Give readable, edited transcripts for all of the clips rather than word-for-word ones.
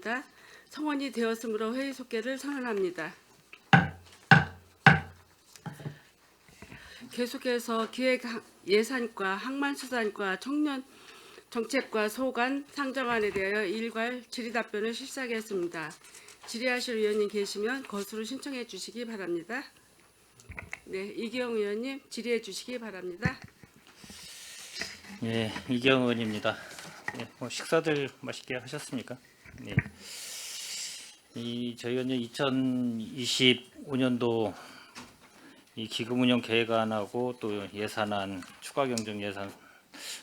바랍니다. 성원이 되었으므로 회의 속개를 선언합니다. 계속해서 기획예산과 항만수산과 청년 정책과 소관 상정안에 대하여 일괄 질의답변을 실시하겠습니다. 질의하실 의원님 계시면 거수로 신청해 주시기 바랍니다. 네, 이기영 의원님 질의해 주시기 바랍니다. 예, 이기영 의원입니다. 예, 식사들 맛있게 하셨습니까? 네. 저희가 이제 2025년도 이 기금 운영 계획안하고 또 예산안, 추가 경정 예산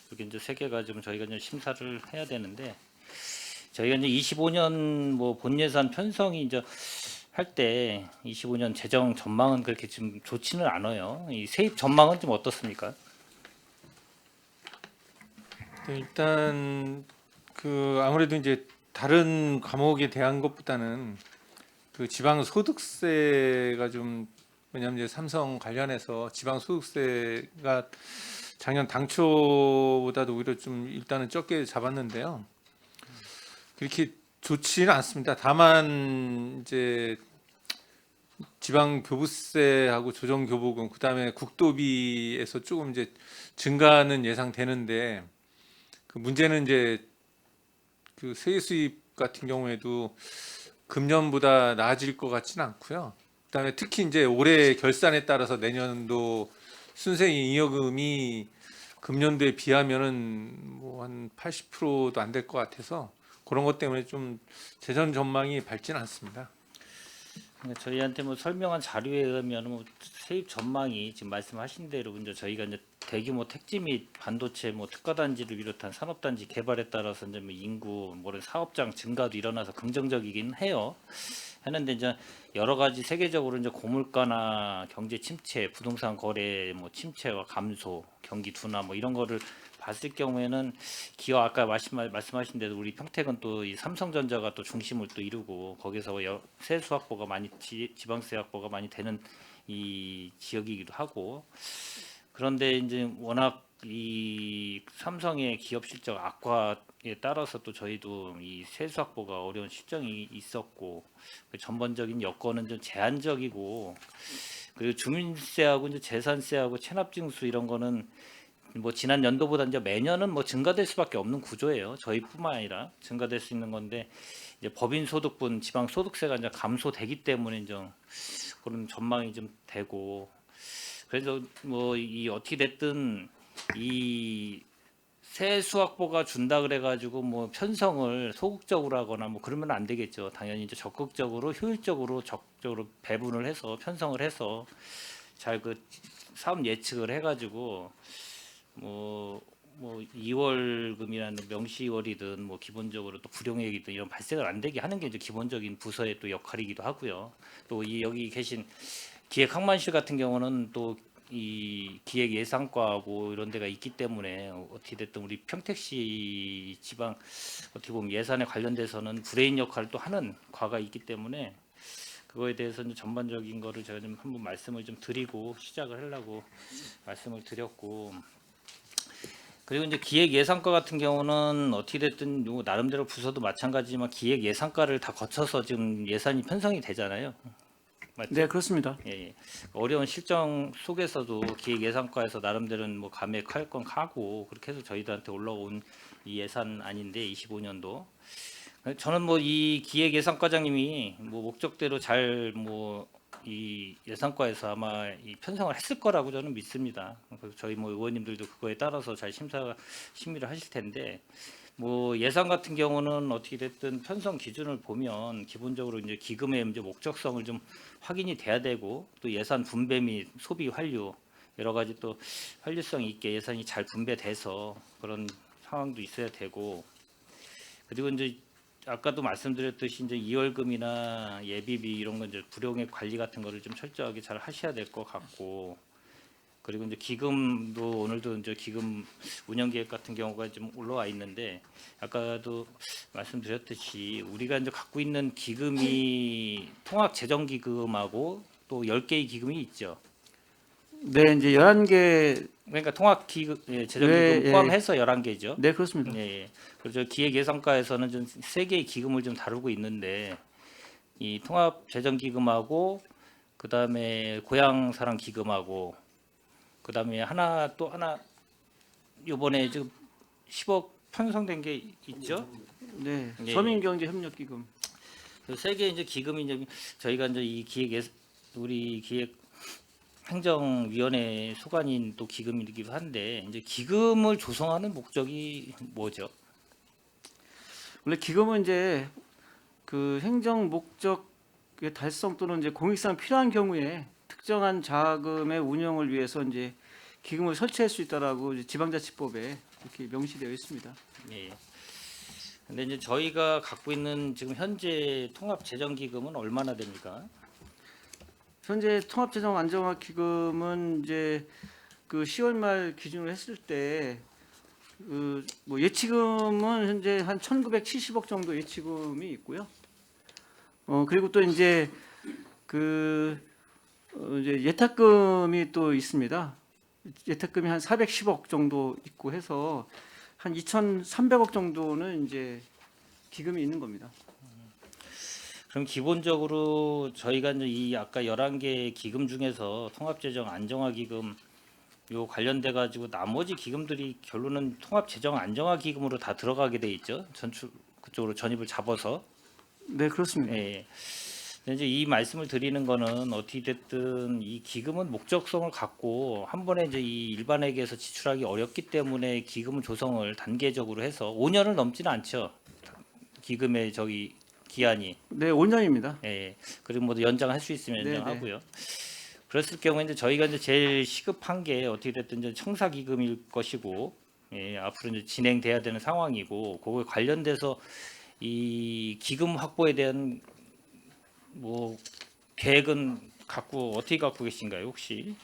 이렇게 이제 세 개가 좀 저희가 이제 심사를 해야 되는데 저희가 이제 25년 뭐 본 예산 편성이 이제 할 때 25년 재정 전망은 그렇게 좀 좋지는 않아요. 이 세입 전망은 좀 어떻습니까? 네, 일단 아무래도 이제 다른 과목에 대한 것보다는 지방 소득세가 좀, 왜냐하면 이제 삼성 관련해서 지방 소득세가 작년 당초보다도 오히려 좀 일단은 적게 잡았는데요. 그렇게 좋지는 않습니다. 다만 이제 지방 교부세하고 조정 교부금, 그다음에 국도비에서 조금 이제 증가는 예상되는데, 문제는 이제 세계 수입 같은 경우에도 금년보다 나아질 것 같지는 않고요. 그다음에 특히 이제 올해 결산에 따라서 내년도 순세잉여금이 금년도에 비하면은 뭐 한 80%도 안 될 것 같아서 그런 것 때문에 좀 재정 전망이 밝지는 않습니다. 저희한테 뭐 설명한 자료에 의하면 뭐 세입 전망이 지금 말씀하신 대로 이제 저희가 이제 대규모 택지 및 반도체 뭐 특화단지를 비롯한 산업단지 개발에 따라서 이제 뭐 인구, 뭐 사업장 증가도 일어나서 긍정적이긴 해요. 하는데 이제 여러 가지 세계적으로 이제 고물가나 경제 침체, 부동산 거래 뭐 침체와 감소, 경기 둔화 뭐 이런 거를 봤을 경우에는 기업 아까 말씀하신 대로 우리 평택은 또 이 삼성전자가 또 중심을 또 이루고 거기서 세수 확보가 많이 지방세 확보가 많이 되는 이 지역이기도 하고 그런데 이제 워낙 이 삼성의 기업 실적 악화에 따라서 또 저희도 이 세수 확보가 어려운 실정이 있었고 그 전반적인 여건은 좀 제한적이고 그리고 주민세하고 이제 재산세하고 체납징수 이런 거는 뭐 지난 연도보다 이제 매년은 뭐 증가될 수밖에 없는 구조예요. 저희뿐만 아니라 증가될 수 있는 건데 이제 법인 소득분 지방 소득세가 이제 감소되기 때문에 이제 그런 전망이 좀 되고 그래서 뭐 이 어떻게 됐든 이 세수 확보가 준다 그래가지고 뭐 편성을 소극적으로 하거나 뭐 그러면 안 되겠죠. 당연히 이제 적극적으로 효율적으로 적극적으로 배분을 해서 편성을 해서 잘 그 사업 예측을 해가지고 뭐 2월금이라는 명시월이든 뭐 기본적으로 또 불용액이든 이런 발생을 안 되게 하는 게 이제 기본적인 부서의 또 역할이기도 하고요. 또 이 여기 계신 기획항만실 같은 경우는 또 이 기획 예산과하고 이런 데가 있기 때문에 어떻게 됐든 우리 평택시 지방 어떻게 보면 예산에 관련돼서는 브레인 역할을 또 하는 과가 있기 때문에 그거에 대해서는 전반적인 거를 제가 좀 한번 말씀을 좀 드리고 시작을 하려고 말씀을 드렸고 그리고 이제 기획 예산과 같은 경우는 어떻게 됐든 나름대로 부서도 마찬가지지만 기획 예산과를 다 거쳐서 지금 예산이 편성이 되잖아요. 맞죠? 네, 그렇습니다. 예. 어려운 실정 속에서도 기획 예산과에서 나름대로는 뭐 감액할 건 하고 그렇게 해서 저희들한테 올라온 이 예산안인데 25년도 저는 뭐 이 기획 예산과장님이 뭐 목적대로 잘 뭐 이 예산과에서 아마 이 편성을 했을 거라고 저는 믿습니다. 그래서 저희 뭐 의원님들도 그거에 따라서 잘 심의를 하실 텐데 뭐 예산 같은 경우는 어떻게 됐든 편성 기준을 보면 기본적으로 이제 기금의 이제 목적성을 좀 확인이 돼야 되고 또 예산 분배 및 소비 환류 여러 가지 또 환류성 있게 예산이 잘 분배돼서 그런 상황도 있어야 되고 그리고 이제 아까도 말씀드렸듯이 이제 2월금이나 예비비 이런 건 이제 불용액 관리 같은 거를 좀 철저하게 잘 하셔야 될 것 같고 그리고 이제 기금도 오늘도 이제 기금 운영 계획 같은 경우가 좀 올라와 있는데 아까도 말씀드렸듯이 우리가 이제 갖고 있는 기금이 통합 재정 기금하고 또 10개의 기금이 있죠. 네, 이제 11개 그러니까 통합 기금 재정 네, 기금 예. 포함해서 11개죠. 네, 그렇습니다. 예. 그리고 기획 예산과에서는 좀 세 개의 기금을 좀 다루고 있는데 이 통합 재정 기금하고 그다음에 고향 사랑 기금하고 그다음에 또 하나 요번에 지금 10억 편성된 게 있죠. 네, 예. 서민경제협력기금. 그 세 개 이제 기금이 이제 저희가 이제 이 우리 기획 행정위원회 소관인 또 기금이기도 한데 이제 기금을 조성하는 목적이 뭐죠? 원래 기금은 이제 그 행정 목적의 달성 또는 이제 공익상 필요한 경우에 특정한 자금의 운영을 위해서 이제 기금을 설치할 수 있다라고 이제 지방자치법에 이렇게 명시되어 있습니다. 예. 근데 이제 저희가 갖고 있는 지금 현재 통합 재정 기금은 얼마나 됩니까? 현재 통합재정 안정화 기금은 이제 그 10월 말 기준으로 했을 때 그 뭐 예치금은 현재 한 1,970억 정도 예치금이 있고요. 그리고 또 이제 이제 예탁금이 또 있습니다. 예탁금이 한 410억 정도 있고 해서 한 2,300억 정도는 이제 기금이 있는 겁니다. 그럼 기본적으로 저희가 이제 이 아까 11개 기금 중에서 통합재정 안정화 기금 요 관련돼 가지고 나머지 기금들이 결론은 통합재정 안정화 기금으로 다 들어가게 돼 있죠. 그쪽으로 전입을 잡아서. 네, 그렇습니다. 예. 근데 이제 이 말씀을 드리는 거는 어떻게 됐든 이 기금은 목적성을 갖고 한 번에 이제 이 일반에게서 지출하기 어렵기 때문에 기금 조성을 단계적으로 해서 5년을 넘지는 않죠. 기금의 기한이. 네, 5년입니다. 예. 그리고 뭐 연장할 수 있으면 네, 연장하고요. 그랬을 경우에 이제 저희가 이제 제일 시급한 게 어떻게 됐든 이제 청사 기금일 것이고, 예, 앞으로 이제 진행돼야 되는 상황이고, 그거에 관련돼서 이 기금 확보에 대한 뭐 계획은 어떻게 갖고 계신가요, 혹시?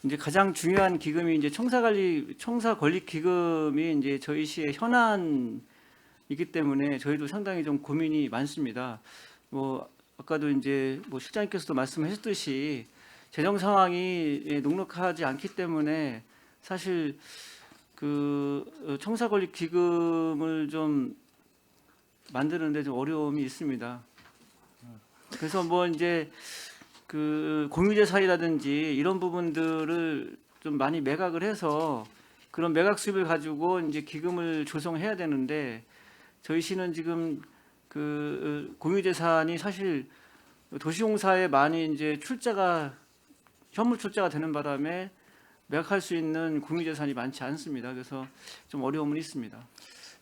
이제 가장 중요한 기금이 이제 청사 권리 기금이 이제 저희 시의 현안이기 때문에 저희도 상당히 좀 고민이 많습니다. 뭐 아까도 이제 뭐 실장님께서도 말씀하셨듯이 재정 상황이 녹록하지 않기 때문에 사실 그 청사 권리 기금을 좀 만드는데 좀 어려움이 있습니다. 그래서 뭐 이제 그 공유재산이라든지 이런 부분들을 좀 많이 매각을 해서 그런 매각 수입을 가지고 이제 기금을 조성해야 되는데 저희 시는 지금 그 공유재산이 사실 도시공사에 많이 이제 현물 출자가 되는 바람에 매각할 수 있는 공유재산이 많지 않습니다. 그래서 좀 어려움은 있습니다.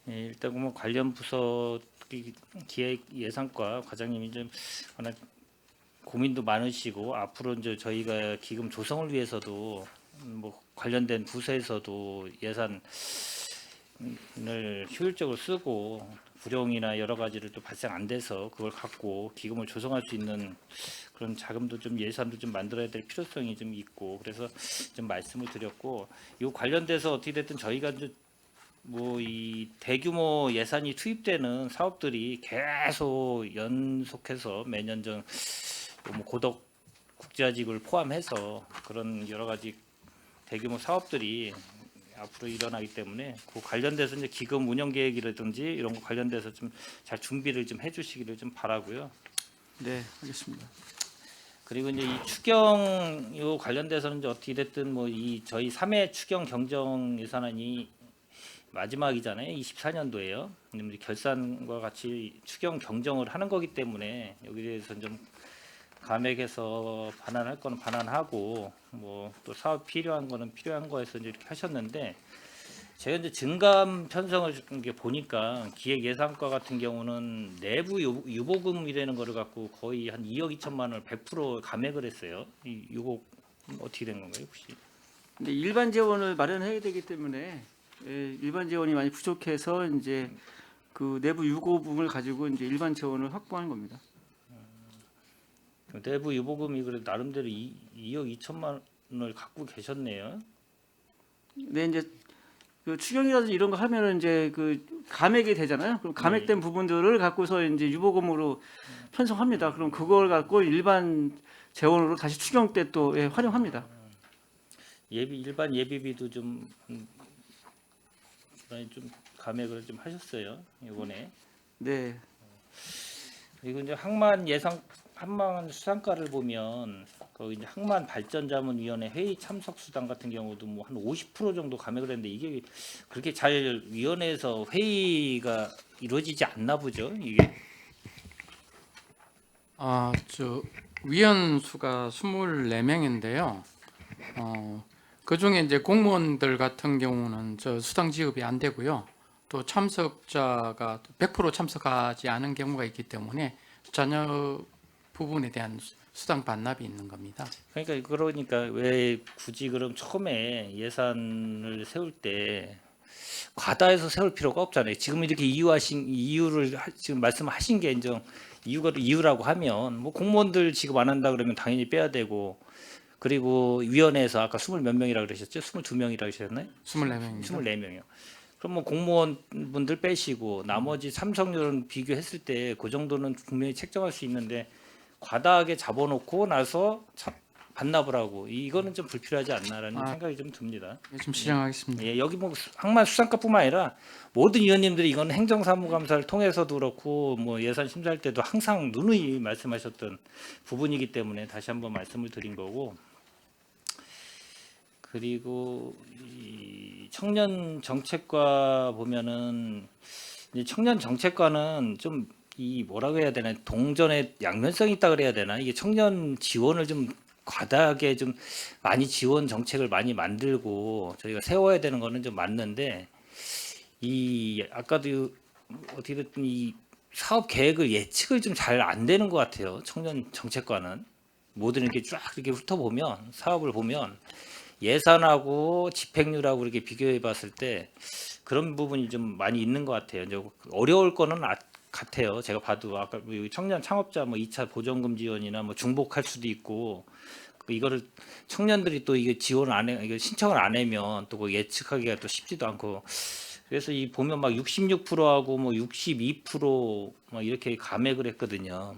예, 일단 뭐 관련 부서 기획 예산과 과장님이 좀 워낙 고민도 많으시고 앞으로 이제 저희가 기금 조성을 위해서도 뭐 관련된 부서에서도 예산을 효율적으로 쓰고 불용이나 여러 가지를 또 발생 안 돼서 그걸 갖고 기금을 조성할 수 있는 그런 자금도 좀 예산도 좀 만들어야 될 필요성이 좀 있고 그래서 좀 말씀을 드렸고 이 관련돼서 어떻게 됐든 저희가 이제 뭐 이 대규모 예산이 투입되는 사업들이 계속 연속해서 매년 뭐 고덕 국제화직을 포함해서 그런 여러 가지 대규모 사업들이 앞으로 일어나기 때문에 그 관련돼서 이제 기금 운영 계획이라든지 이런 거 관련돼서 좀 잘 준비를 좀 해주시기를 좀 바라고요. 네, 알겠습니다. 그리고 이제 이 추경 요 관련돼서는 이제 어떻게 됐든 뭐 이 저희 3회 추경 경정 예산안이 마지막이잖아요. 24년도에요. 근데 결산과 같이 추경 경정을 하는 거기 때문에 여기에 대해서 좀 감액해서 반환할 거는 반환하고 뭐 또 사업 필요한 거는 필요한 거에서 이제 이렇게 하셨는데 제가 이제 증감 편성을 이게 보니까 기획 예산과 같은 경우는 내부 유보금이라는 거를 갖고 거의 한 2억 2천만 원을 100% 감액을 했어요. 이 유보 어떻게 된 건가요, 혹시? 근데 일반 재원을 마련해야 되기 때문에 일반 재원이 많이 부족해서 이제 그 내부 유고분을 가지고 이제 일반 재원을 확보하는 겁니다. 내부 유보금이 그래도 나름대로 2억 2천만 원을 갖고 계셨네요. 네, 이제 그 추경이라든지 이런 거 하면은 이제 그 감액이 되잖아요. 그럼 감액된 부분들을 갖고서 이제 유보금으로 편성합니다. 그럼 그걸 갖고 일반 재원으로 다시 추경 때 또 활용합니다. 일반 예비비도 좀 많이 좀 감액을 좀 하셨어요 이번에. 네. 그리고 이제 항만 수상가를 보면 거기 이제 항만 발전자문위원회 회의 참석 수당 같은 경우도 뭐 한 50% 정도 감액을 했는데 이게 그렇게 잘 위원회에서 회의가 이루어지지 않나 보죠 이게. 저 위원 수가 24명인데요. 그중에 이제 공무원들 같은 경우는 저 수당 지급이 안 되고요. 또 참석자가 100% 참석하지 않은 경우가 있기 때문에 자녀 부분에 대한 수당 반납이 있는 겁니다. 그러니까 왜 굳이 그럼 처음에 예산을 세울 때 과다해서 세울 필요가 없잖아요. 지금 이렇게 지금 말씀하신 게 인정 이유라고 하면 뭐 공무원들 지급 안 한다 그러면 당연히 빼야 되고, 그리고 위원회에서 아까 20 몇 명이라 그러셨죠? 22명이라 그러셨나요? 24명입니다. 24명이요. 그럼 뭐 공무원분들 빼시고 나머지 참석률은 비교했을 때 그 정도는 분명히 책정할 수 있는데 과다하게 잡아놓고 나서 반납을 하고 이거는 좀 불필요하지 않나라는 생각이 좀 듭니다. 좀 시정하겠습니다. 예, 여기 뭐 항만 수상가뿐만 아니라 모든 위원님들이 이건 행정사무감사를 통해서도 그렇고 뭐 예산 심사할 때도 항상 누누이 말씀하셨던 부분이기 때문에 다시 한번 말씀을 드린 거고. 그리고 이 청년 정책과 보면은 이제 청년 정책과는 좀 이 뭐라고 해야 되나 동전의 양면성이 있다 그래야 되나, 이게 청년 지원을 좀 과다하게 좀 많이 지원 정책을 많이 만들고 저희가 세워야 되는 거는 좀 맞는데, 이 아까도 어떻게 됐든 이 사업 계획을 예측을 좀 잘 안 되는 것 같아요. 청년 정책과는 모든 이렇게 쫙 이렇게 훑어보면 사업을 보면 예산하고 집행률하고 이렇게 비교해 봤을 때 그런 부분이 좀 많이 있는 것 같아요. 이제 어려울 거는 같아요. 제가 봐도 아까 여기 청년 창업자 뭐 2차 보전금 지원이나 뭐 중복할 수도 있고, 이거를 청년들이 또 이게 지원을 안 해, 이거 신청을 안 하면 또 그 예측하기가 또 쉽지도 않고, 그래서 이 보면 막 66%하고 뭐 62% 이렇게 감액을 했거든요.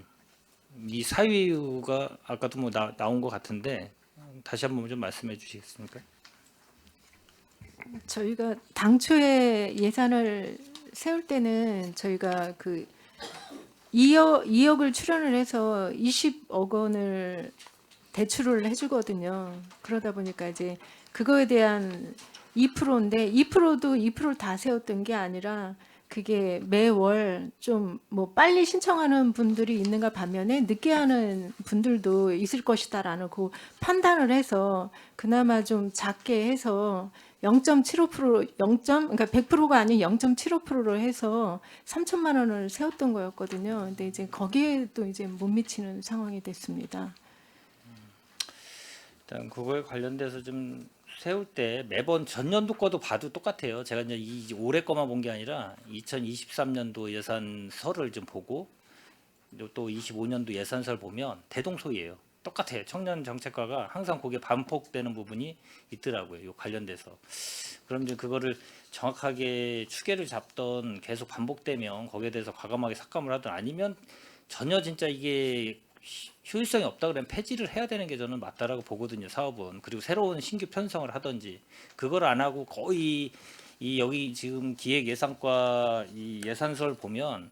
이 사유가 아까도 뭐 나온 것 같은데 다시 한번 좀 말씀해 주시겠습니까? 저희가 당초에 예산을 세울 때는 저희가 그 2억을 출연을 해서 20억 원을 대출을 해주거든요. 그러다 보니까 이제 그거에 대한 2%인데 2%도 2%를 다 세웠던 게 아니라 그게 매월 좀 뭐 빨리 신청하는 분들이 있는가 반면에 늦게 하는 분들도 있을 것이다라는 그 판단을 해서 그나마 좀 작게 해서 0.75% 그러니까 100%가 아닌 0.75%로 해서 3천만 원을 세웠던 거였거든요. 근데 이제 거기에도 이제 못 미치는 상황이 됐습니다. 일단 그거에 관련돼서 좀 세울 때 매번 전년도 거도 봐도 똑같아요. 제가 이제 올해 거만 본 게 아니라 2023년도 예산서를 좀 보고 또 25년도 예산서를 보면 대동소이해요. 똑같아요. 청년 정책과가 항상 거기에 반복되는 부분이 있더라고요. 요 관련돼서. 그럼 이제 그거를 정확하게 추계를 잡던 계속 반복되면 거기에 대해서 과감하게 삭감을 하든, 아니면 전혀 진짜 이게 효율성이 없다 그러면 폐지를 해야 되는 게 저는 맞다라고 보거든요. 사업은. 그리고 새로운 신규 편성을 하든지, 그걸 안 하고 거의 이 여기 지금 기획예산과 이 예산서를 보면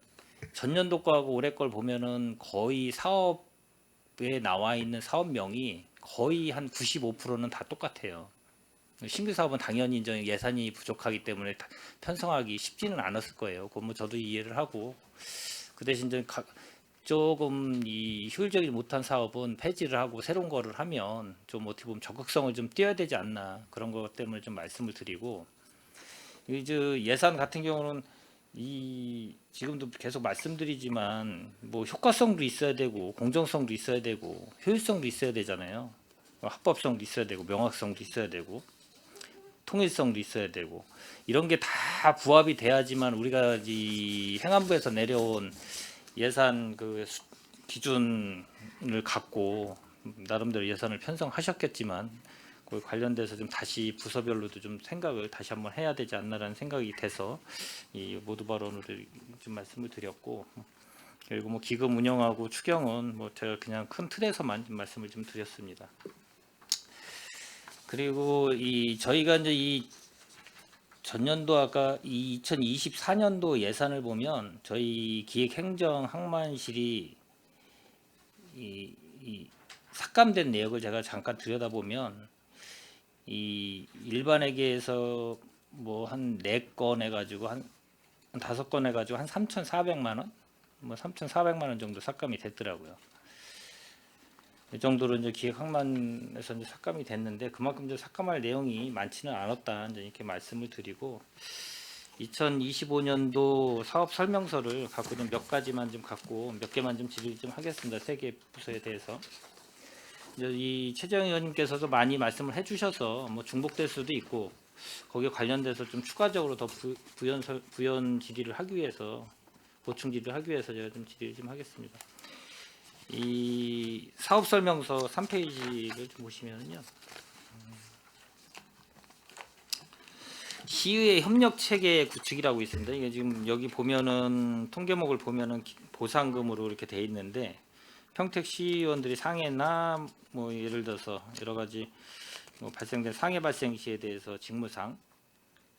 전년도 거하고 올해 걸 보면은 거의 사업에 나와 있는 사업명이 거의 한 95%는 다 똑같아요. 신규 사업은 당연히 이제 예산이 부족하기 때문에 편성하기 쉽지는 않았을 거예요. 그건 뭐 저도 이해를 하고, 그 대신 이제 조금 이 효율적이지 못한 사업은 폐지를 하고 새로운 거를 하면 좀 어떻게 보면 적극성을 좀 띄어야 되지 않나, 그런 것 때문에 좀 말씀을 드리고, 이제 예산 같은 경우는 이 지금도 계속 말씀드리지만 뭐 효과성도 있어야 되고 공정성도 있어야 되고 효율성도 있어야 되잖아요. 합법성도 있어야 되고 명확성도 있어야 되고 통일성도 있어야 되고, 이런 게 다 부합이 돼야지만 우리가 이 행안부에서 내려온 예산 그 기준을 갖고 나름대로 예산을 편성하셨겠지만 그 관련돼서 좀 다시 부서별로도 좀 생각을 다시 한번 해야 되지 않나라는 생각이 돼서 이 모두 발언을 좀 말씀을 드렸고, 그리고 뭐 기금 운영하고 추경은 뭐 제가 그냥 큰 틀에서만 좀 말씀을 좀 드렸습니다. 그리고 이 저희가 이제 이 전년도 아까 이 2024년도 예산을 보면 저희 기획행정항만실이 이 삭감된 내역을 제가 잠깐 들여다보면 이 일반회계에서 뭐 한 4건 해가지고 한 5건 해가지고 한 3,400만 원, 뭐 3,400만 원 정도 삭감이 됐더라고요. 이 정도로 이제 기획항만에서 이제 삭감이 됐는데 그만큼 이제 삭감할 내용이 많지는 않았다 이제 이렇게 말씀을 드리고 2025년도 사업 설명서를 갖고 좀 몇 가지만 좀 갖고 몇 개만 좀 질의 좀 하겠습니다. 3개 부서에 대해서. 이제 이 최재형 의원님께서도 많이 말씀을 해주셔서 뭐 중복될 수도 있고 거기에 관련돼서 좀 추가적으로 더 부연 질의를 하기 위해서 보충 질의를 하기 위해서 제가 좀 질의를 좀 하겠습니다. 이 사업 설명서 3페이지를 좀 보시면요. 시의회 협력 체계 구축이라고 있습니다. 이게 지금 여기 보면은 통계목을 보면은 보상금으로 이렇게 돼 있는데 평택 시의원들이 상해나 뭐 예를 들어서 여러 가지 뭐 발생된 상해 발생 시에 대해서 직무상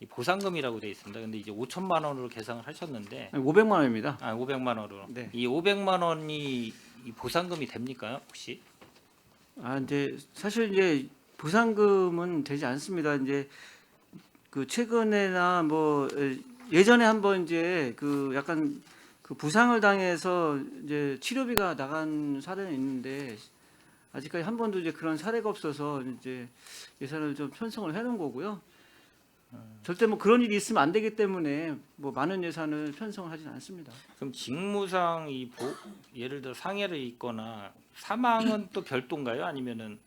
이 보상금이라고 돼 있습니다. 근데 이제 5천만 원으로 계산을 하셨는데 500만 원입니다. 500만 원으로. 네. 이 500만 원이 이 보상금이 됩니까 혹시? 이제 사실 이제 보상금은 되지 않습니다. 이제 그 최근에나 뭐 예전에 한번 이제 그 약간 그 부상을 당해서 이제 치료비가 나간 사례는 있는데 아직까지 한 번도 이제 그런 사례가 없어서 이제 예산을 좀 편성을 해놓은 거고요. 절대 뭐 그런 일이 있으면 안 되기 때문에 뭐 많은 예산을 편성을 하지는 않습니다. 그럼 직무상 예를 들어 상해를 입거나 사망은 또 별도인가요? 아니면은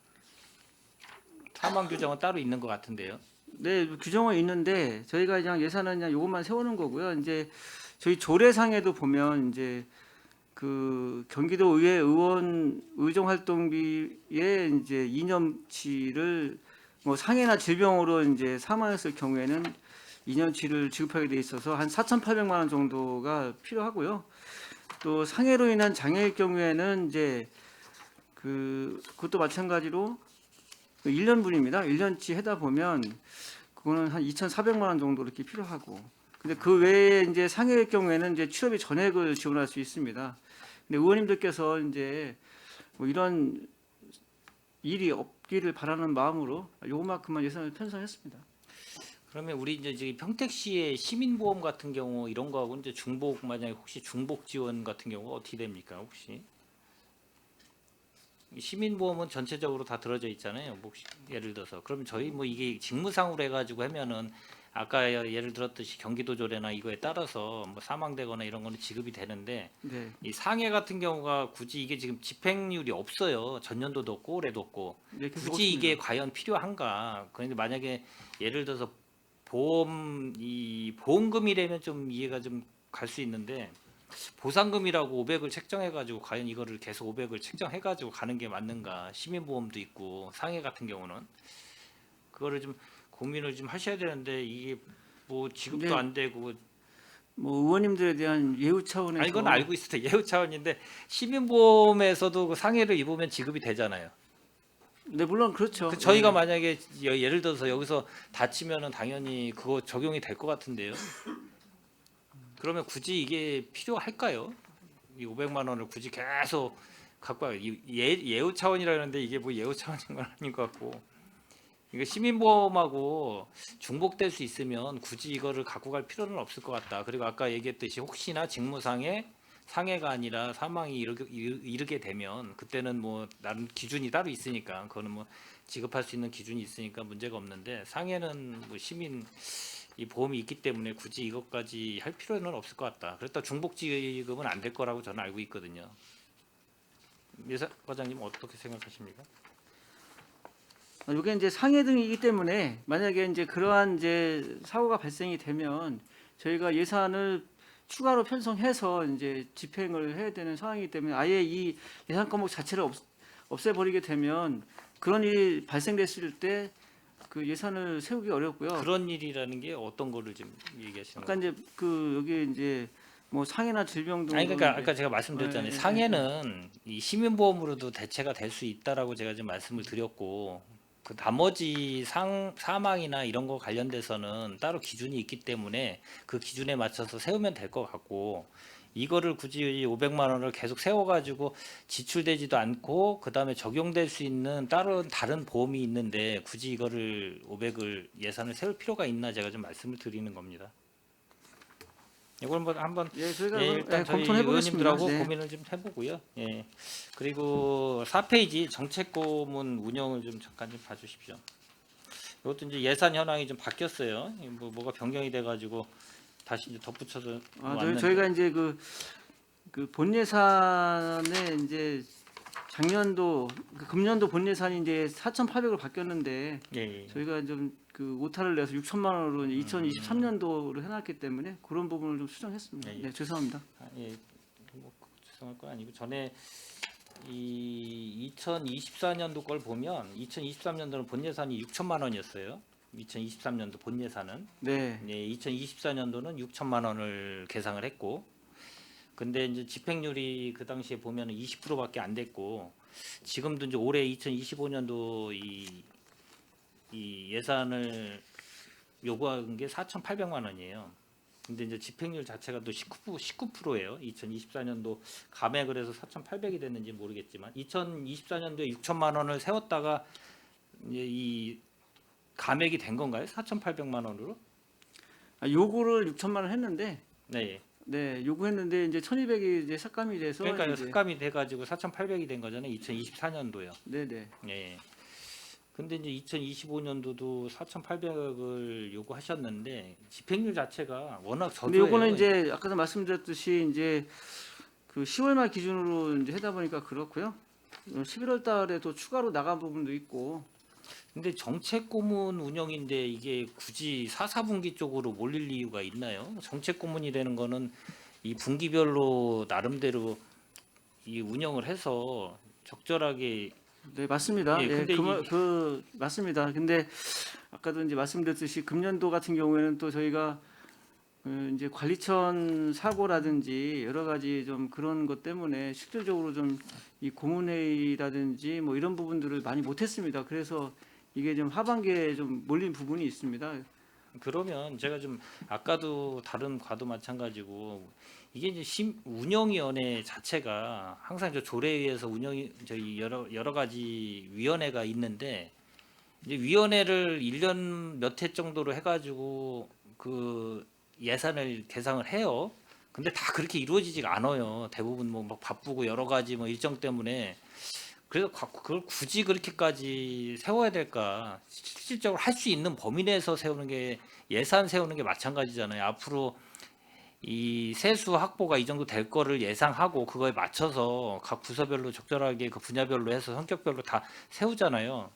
사망 규정은 따로 있는 것 같은데요. 네, 규정은 있는데 저희가 그냥 예산은 그냥 이것만 세우는 거고요. 이제 저희 조례상에도 보면 이제 그 경기도 의회 의원 의정 활동비에 이제 2년치를 뭐 상해나 질병으로 이제 사망했을 경우에는 2년치를 지급하게 돼 있어서 한 4,800만 원 정도가 필요하고요. 또 상해로 인한 장애일 경우에는 이제 그것도 마찬가지로 1년분입니다. 1년치 해다 보면 그거는 한 2,400만 원 정도 이렇게 필요하고. 근데 그 외에 이제 상해일 경우에는 이제 취업비 전액을 지원할 수 있습니다. 근데 의원님들께서 이제 뭐 이런 일이 없기를 바라는 마음으로 요만큼만 예산을 편성했습니다. 그러면 우리 이제 저기 평택시의 시민보험 같은 경우 이런 거하고 이제 중복 만약에 혹시 중복 지원 같은 경우가 어떻게 됩니까 혹시? 시민보험은 전체적으로 다 들어져 있잖아요. 뭐 예를 들어서 그러면 저희 뭐 이게 직무상으로 해가지고 하면은 아까 예를 들었듯이 경기도조례나 이거에 따라서 뭐 사망되거나 이런 거는 지급이 되는데 네. 이 상해 같은 경우가 굳이 이게 지금 집행률이 없어요. 전년도도 없고 올해도 없고 네, 계속 굳이 이게 없습니다. 과연 필요한가? 그런데 만약에 예를 들어서 보험금이라면 좀 이해가 좀 갈 수 있는데 보상금이라고 500을 책정해가지고 과연 이거를 계속 500을 책정해가지고 가는 게 맞는가? 시민보험도 있고 상해 같은 경우는 그거를 좀 고민을 좀 하셔야 되는데 이게 뭐 지급도 네. 안 되고 뭐 의원님들에 대한 예우 차원에서 이건 알고 있을 때 예우 차원인데 시민보험에서도 그 상해를 입으면 지급이 되잖아요. 네, 물론 그렇죠. 저희가 예. 만약에 예를 들어서 여기서 다치면은 당연히 그거 적용이 될 것 같은데요. 그러면 굳이 이게 필요할까요? 이 500만 원을 굳이 계속 갖고 와요. 예우 차원이라는데 이게 뭐 예우 차원인 건 아닌 것 같고 이거 시민보험하고 중복될 수 있으면 굳이 이거를 갖고 갈 필요는 없을 것 같다. 그리고 아까 얘기했듯이 혹시나 직무상의 상해가 아니라 사망이 이르게 되면 그때는 뭐 나름 기준이 따로 있으니까 그거는 뭐 지급할 수 있는 기준이 있으니까 문제가 없는데 상해는 뭐 시민 이 보험이 있기 때문에 굳이 이것까지 할 필요는 없을 것 같다. 그랬다 중복 지급은 안 될 거라고 저는 알고 있거든요. 예사 과장님 어떻게 생각하십니까? 이게 이제 상해 등이기 때문에 만약에 이제 그러한 이제 사고가 발생이 되면 저희가 예산을 추가로 편성해서 이제 집행을 해야 되는 상황이기 때문에 아예 이 예산 과목 자체를 없애버리게 되면 그런 일이 발생됐을 때 그 예산을 세우기 어렵고요. 그런 일이라는 게 어떤 거를 지금 얘기하시는 아까 거예요? 이제 그 여기 이제 뭐 상해나 질병 등으로 아니 그러니까 이제 아까 제가 말씀드렸잖아요. 네, 네, 상해는 이 시민보험으로도 대체가 될 수 있다라고 제가 지금 말씀을 드렸고 그 나머지 사망이나 이런 거 관련돼서는 따로 기준이 있기 때문에 그 기준에 맞춰서 세우면 될 것 같고 이거를 굳이 500만 원을 계속 세워가지고 지출되지도 않고 그 다음에 적용될 수 있는 다른 보험이 있는데 굳이 이거를 500을 예산을 세울 필요가 있나 제가 좀 말씀을 드리는 겁니다. 이걸 뭐 한번 예, 저희가 일단 저희 검토해 보겠습니다. 의원님들하고 네. 고민을 좀 해보고요. 예. 그리고 4페이지 정책고문 운영을 좀 잠깐 좀 봐주십시오. 이것도 이제 예산 현황이 좀 바뀌었어요. 뭐가 변경이 돼가지고 다시 이제 덧붙여서 왔는데. 저희가 이제 그 본 예산에 이제 작년도 금년도 본 예산이 이제 4,800을 바뀌었는데 예, 예. 저희가 좀 그 오타를 내서 6천만 원으로 2023년도로 해놨기 때문에 그런 부분을 좀 수정했습니다. 예, 예. 네, 죄송합니다. 예, 뭐 죄송할 건 아니고 전에 이 2024년도 걸 보면 2023년도는 본 예산이 6천만 원이었어요. 2023년도 본 예산은 네, 2024년도는 6천만 원을 계상을 했고, 근데 이제 집행률이 그 당시에 보면은 20%밖에 안 됐고, 지금도 이제 올해 2025년도 이 예산을 요구한 게 4,800만 원이에요. 근데 이제 집행률 자체가 또 19%예요. 2024년도 감액을 해서 4,800이 됐는지 모르겠지만 2024년도에 6천만 원을 세웠다가 이제 이 감액이 된 건가요? 4,800만 원으로? 요구를 6천만 원 했는데 네. 네, 요구했는데 이제 1,200이 이제 삭감이 돼서 그러니까 이제, 삭감이 돼가지고 4,800이 된 거잖아요. 2024년도요. 네, 네. 예. 근데 이제 2025년도도 4,800을 요구하셨는데 집행률 자체가 워낙 근데 저조해요. 요거는 이제 아까도 말씀드렸듯이 이제 그 10월 말 기준으로 이제 하다 보니까 그렇고요. 11월 달에 또 추가로 나간 부분도 있고. 근데 정책 고문 운영인데 이게 굳이 4분기 쪽으로 몰릴 이유가 있나요? 정책 고문이라는 거는 이 분기별로 나름대로 이 운영을 해서 적절하게 네, 맞습니다. 예, 예, 근데 맞습니다. 근데 아까도 이제 말씀드렸듯이 금년도 같은 경우에는 또 저희가 이제 관리천 사고라든지 여러 가지 좀 그런 것 때문에 실질적으로 좀 이 고문회의라든지 뭐 이런 부분들을 많이 못했습니다. 그래서 이게 좀 하반기에 좀 몰린 부분이 있습니다. 그러면 제가 좀 아까도 다른 과도 마찬가지고 이게 이제 운영위원회 자체가 항상 저 조례위에서 운영이 저희 여러 가지 위원회가 있는데 이제 위원회를 1년 몇 회 정도로 해가지고 그 예산을 계상을 해요. 근데 다 그렇게 이루어지지가 않아요. 대부분 뭐 막 바쁘고 여러 가지 뭐 일정 때문에 그래서 그걸 굳이 그렇게까지 세워야 될까? 실질적으로 할 수 있는 범위 내에서 세우는 게 예산 세우는 게 마찬가지잖아요. 앞으로 이 세수 확보가 이 정도 될 거를 예상하고 그거에 맞춰서 각 부서별로 적절하게 그 분야별로 해서 성격별로 다 세우잖아요.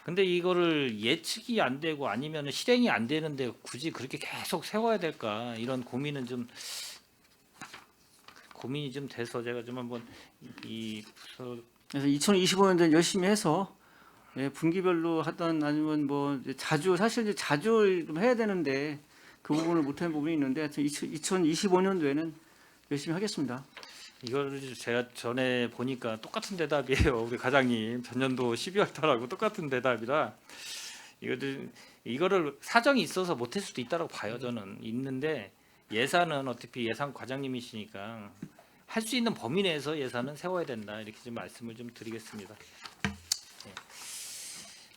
근데 이거를 예측이 안 되고 아니면 실행이 안 되는데 굳이 그렇게 계속 세워야 될까? 이런 고민이 좀 돼서 제가 좀 한번 이 부서 그래서 2025년도에 열심히 해서 예, 분기별로 하던 아니면 뭐 이제 사실 이제 자주 좀 해야 되는데 그 부분을 못한 부분이 있는데 하여튼 2025년도에는 열심히 하겠습니다. 이거를 제가 전에 보니까 똑같은 대답이에요. 우리 과장님 전년도 12월 달하고 똑같은 대답이라 이거를 사정이 있어서 못할 수도 있다고 봐요. 저는 있는데 예산은 어차피 예산 과장님이시니까 할 수 있는 범위 내에서 예산은 세워야 된다 이렇게 좀 말씀을 좀 드리겠습니다. 네.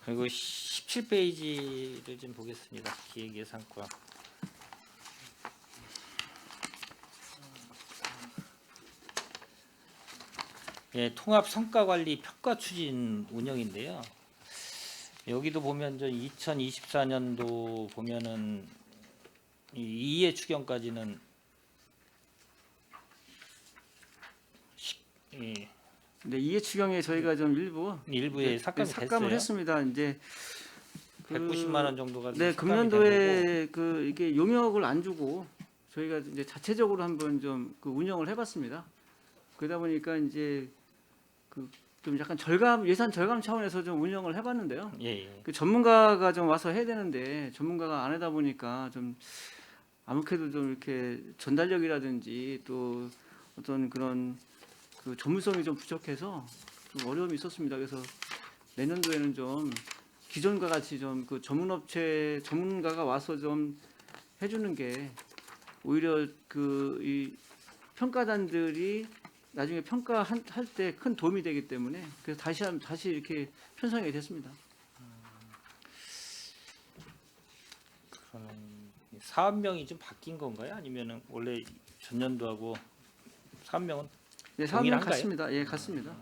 그리고 17페이지를 좀 보겠습니다. 기획예산과 예, 통합 성과관리 평가 추진 운영인데요. 여기도 보면 저 2024년도 보면은 이 2회 추경까지는 예, 근데 이해 추경에 저희가 좀 일부에 삭감이 삭감을 됐어요. 했습니다. 이제 190만 원 정도가 네, 삭감이 금년도에 그 이게 용역을 안 주고 저희가 이제 자체적으로 한번 좀 그 운영을 해봤습니다. 그러다 보니까 이제 그 좀 약간 예산 절감 차원에서 좀 운영을 해봤는데요. 되고. 예, 예. 그 전문가가 좀 와서 해야 되는데 전문가가 안 하다 보니까 좀 아무래도 좀 이렇게 전달력이라든지 또 어떤 그런 그 전문성이 좀 부족해서 좀 어려움이 있었습니다. 그래서 내년도에는 좀 기존과 같이 좀 그 전문업체 전문가가 와서 좀 해주는 게 오히려 그 이 평가단들이 나중에 평가할 때 큰 도움이 되기 때문에 그래서 다시 이렇게 편성이 됐습니다. 그러면 사업명이 좀 바뀐 건가요? 아니면은 원래 전년도하고 사업명은 네, 사업명 동일한가요? 같습니다. 예, 같습니다.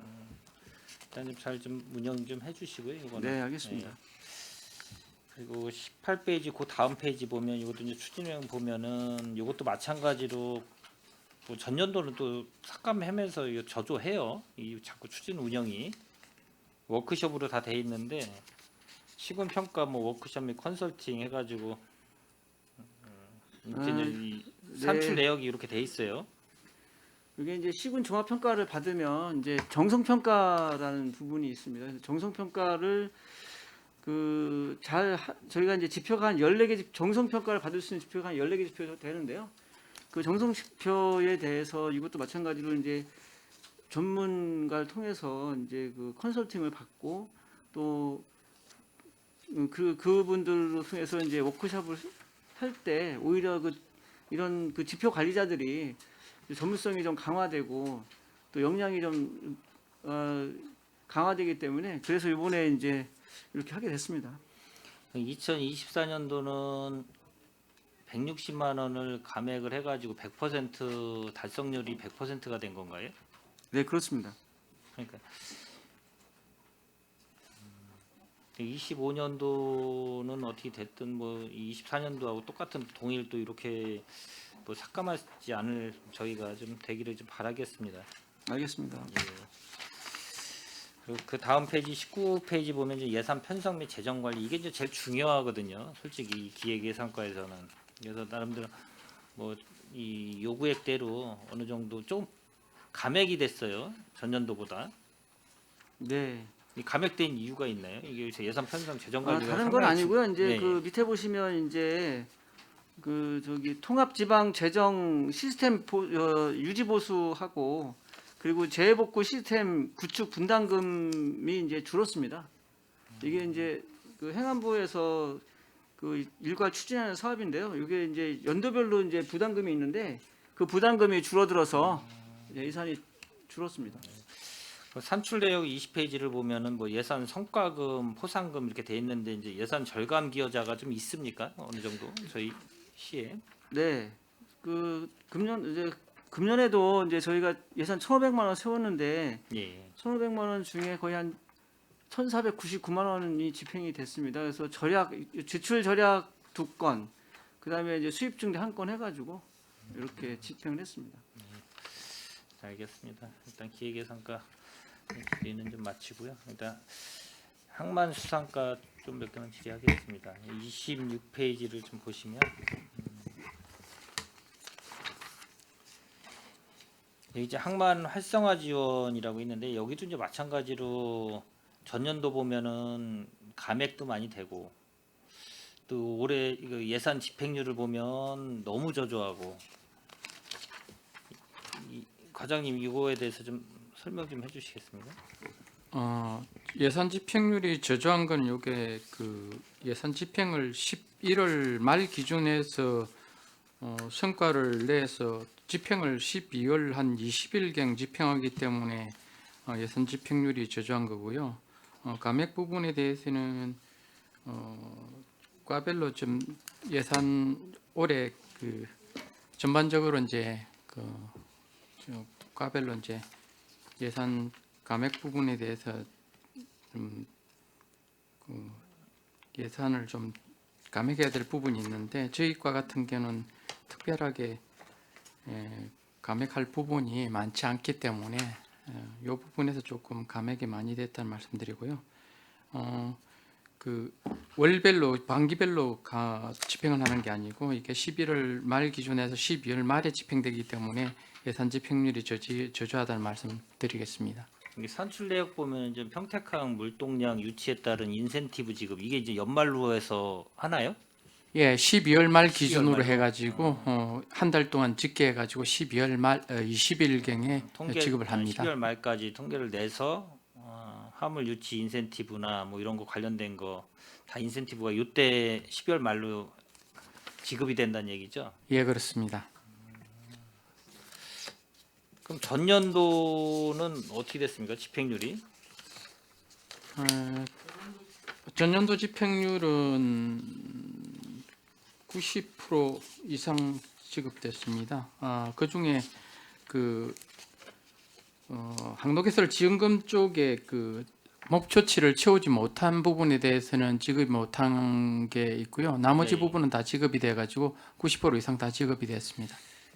일단 좀 잘 좀 운영 좀 해주시고요. 이거는. 네, 알겠습니다. 예. 그리고 18페이지 그 다음 페이지 보면 이것도 이제 추진형 보면은 이것도 마찬가지로 뭐 전년도는 또 삭감하면서 이거 저조해요. 이 자꾸 추진 운영이 워크숍으로 다 돼 있는데 시군 평가 뭐 워크숍 및 컨설팅 해가지고 이제 이 산출 네. 내역이 이렇게 돼 있어요. 이게 이제 시군 종합 평가를 받으면 이제 정성 평가라는 부분이 있습니다. 그래서 정성 평가를 저희가 이제 지표가 한 14개 정성 평가를 받을 수 있는 지표가 한 14개 지표 되는데요. 그 정성 지표에 대해서 이것도 마찬가지로 이제 전문가를 통해서 이제 그 컨설팅을 받고 또 그분들을 통해서 이제 워크숍을 할 때 오히려 이런 그 지표 관리자들이 전문성이 좀 강화되고 또 역량이 좀 강화되기 때문에 그래서 이번에 이제 이렇게 하게 됐습니다. 2024년도는 160만 원을 감액을 해가지고 100% 달성률이 100%가 된 건가요? 네, 그렇습니다. 그러니까 25년도는 어떻게 됐든 뭐 24년도하고 똑같은 동일 또 이렇게 뭐 삭감하지 않을 저희가 좀 되기를 좀 바라겠습니다. 알겠습니다. 예. 그리고 그 다음 페이지 19페이지 보면 이제 예산 편성 및 재정 관리 이게 이제 제일 중요하거든요. 솔직히 이 기획 예산과에서는. 그래서 나름대로 뭐 이 요구액대로 어느 정도 좀 감액이 됐어요. 전년도보다. 네. 이 감액된 이유가 있나요? 이게 예산 편성 재정 관리가 다른 건 상당히 아니고요. 이제 네. 그 밑에 보시면 이제 그 저기 통합 지방 재정 시스템 유지 보수하고 그리고 재해복구 시스템 구축 분담금이 이제 줄었습니다. 이게 이제 그 행안부에서 그 일괄 추진하는 사업인데요. 이게 이제 연도별로 이제 부담금이 있는데 그 부담금이 줄어들어서 예산이 줄었습니다. 그 산출 내역 20페이지를 보면은 뭐 예산 성과금, 포상금 이렇게 돼 있는데 이제 예산 절감 기여자가 좀 있습니까? 어느 정도 저희 시에. 네. 그 금년에도 이제 저희가 예산 1,500만 원 세웠는데 예. 1,500만 원 중에 거의 한 1,499만 원이 집행이 됐습니다. 그래서 지출 절약 2건, 그다음에 이제 수입 증대 1건 해가지고 이렇게 집행을 했습니다. 알겠습니다. 일단 기획예산과 질의는 좀 마치고요. 일단 항만 수상가 좀 몇 개만 질의하겠습니다. 26페이지를 좀 보시면 여기 이제 항만 활성화 지원이라고 있는데 여기도 이제 마찬가지로 전년도 보면은 감액도 많이 되고 또 올해 이거 예산 집행률을 보면 너무 저조하고 과장님 이거에 대해서 좀 설명 좀 해주시겠습니까? 예산 집행률이 저조한 건 요게 그 예산 집행을 11월 말 기준에서 성과를 내서 집행을 12월 한 20일경 집행하기 때문에 예산 집행률이 저조한 거고요. 감액 부분에 대해서는 과별로 좀 예산 올해 그 전반적으로 이제 과별로 이제 예산 감액 부분에 대해서 좀 예산을 좀 감액해야 될 부분이 있는데 저희 과 같은 경우는 특별하게 감액할 부분이 많지 않기 때문에 이 부분에서 조금 감액이 많이 됐다는 말씀드리고요. 그 월별로 반기별로 집행을 하는 게 아니고 이게 11월 말 기준에서 12월 말에 집행되기 때문에 예산 집행률이 저조하다는 말씀드리겠습니다. 여기 산출 내역 보면 좀 평택항 물동량 유치에 따른 인센티브 지급 이게 이제 연말로 해서 하나요? 예, 12월 말 12월 기준으로 말로? 해가지고 한 달 동안 집계해가지고 12월 말 20일경에 지급을 합니다. 12월 말까지 통계를 내서 화물 유치 인센티브나 뭐 이런 거 관련된 거 다 인센티브가 이때 12월 말로 지급이 된다는 얘기죠. 예, 그렇습니다. 그럼 전년도는 어떻게 됐습니까? 집행률이? 전년도 집행률은 90% 이상 지급됐습니다. 그 중에 항로개설 지원금 쪽에 그 목표치를 채우지 못한 부분에 대해서는 지급이 못한 게 있고요. 나머지 네. 부분은 다 지급이 돼가지고 90% 이상 다 지급이 됐습니다.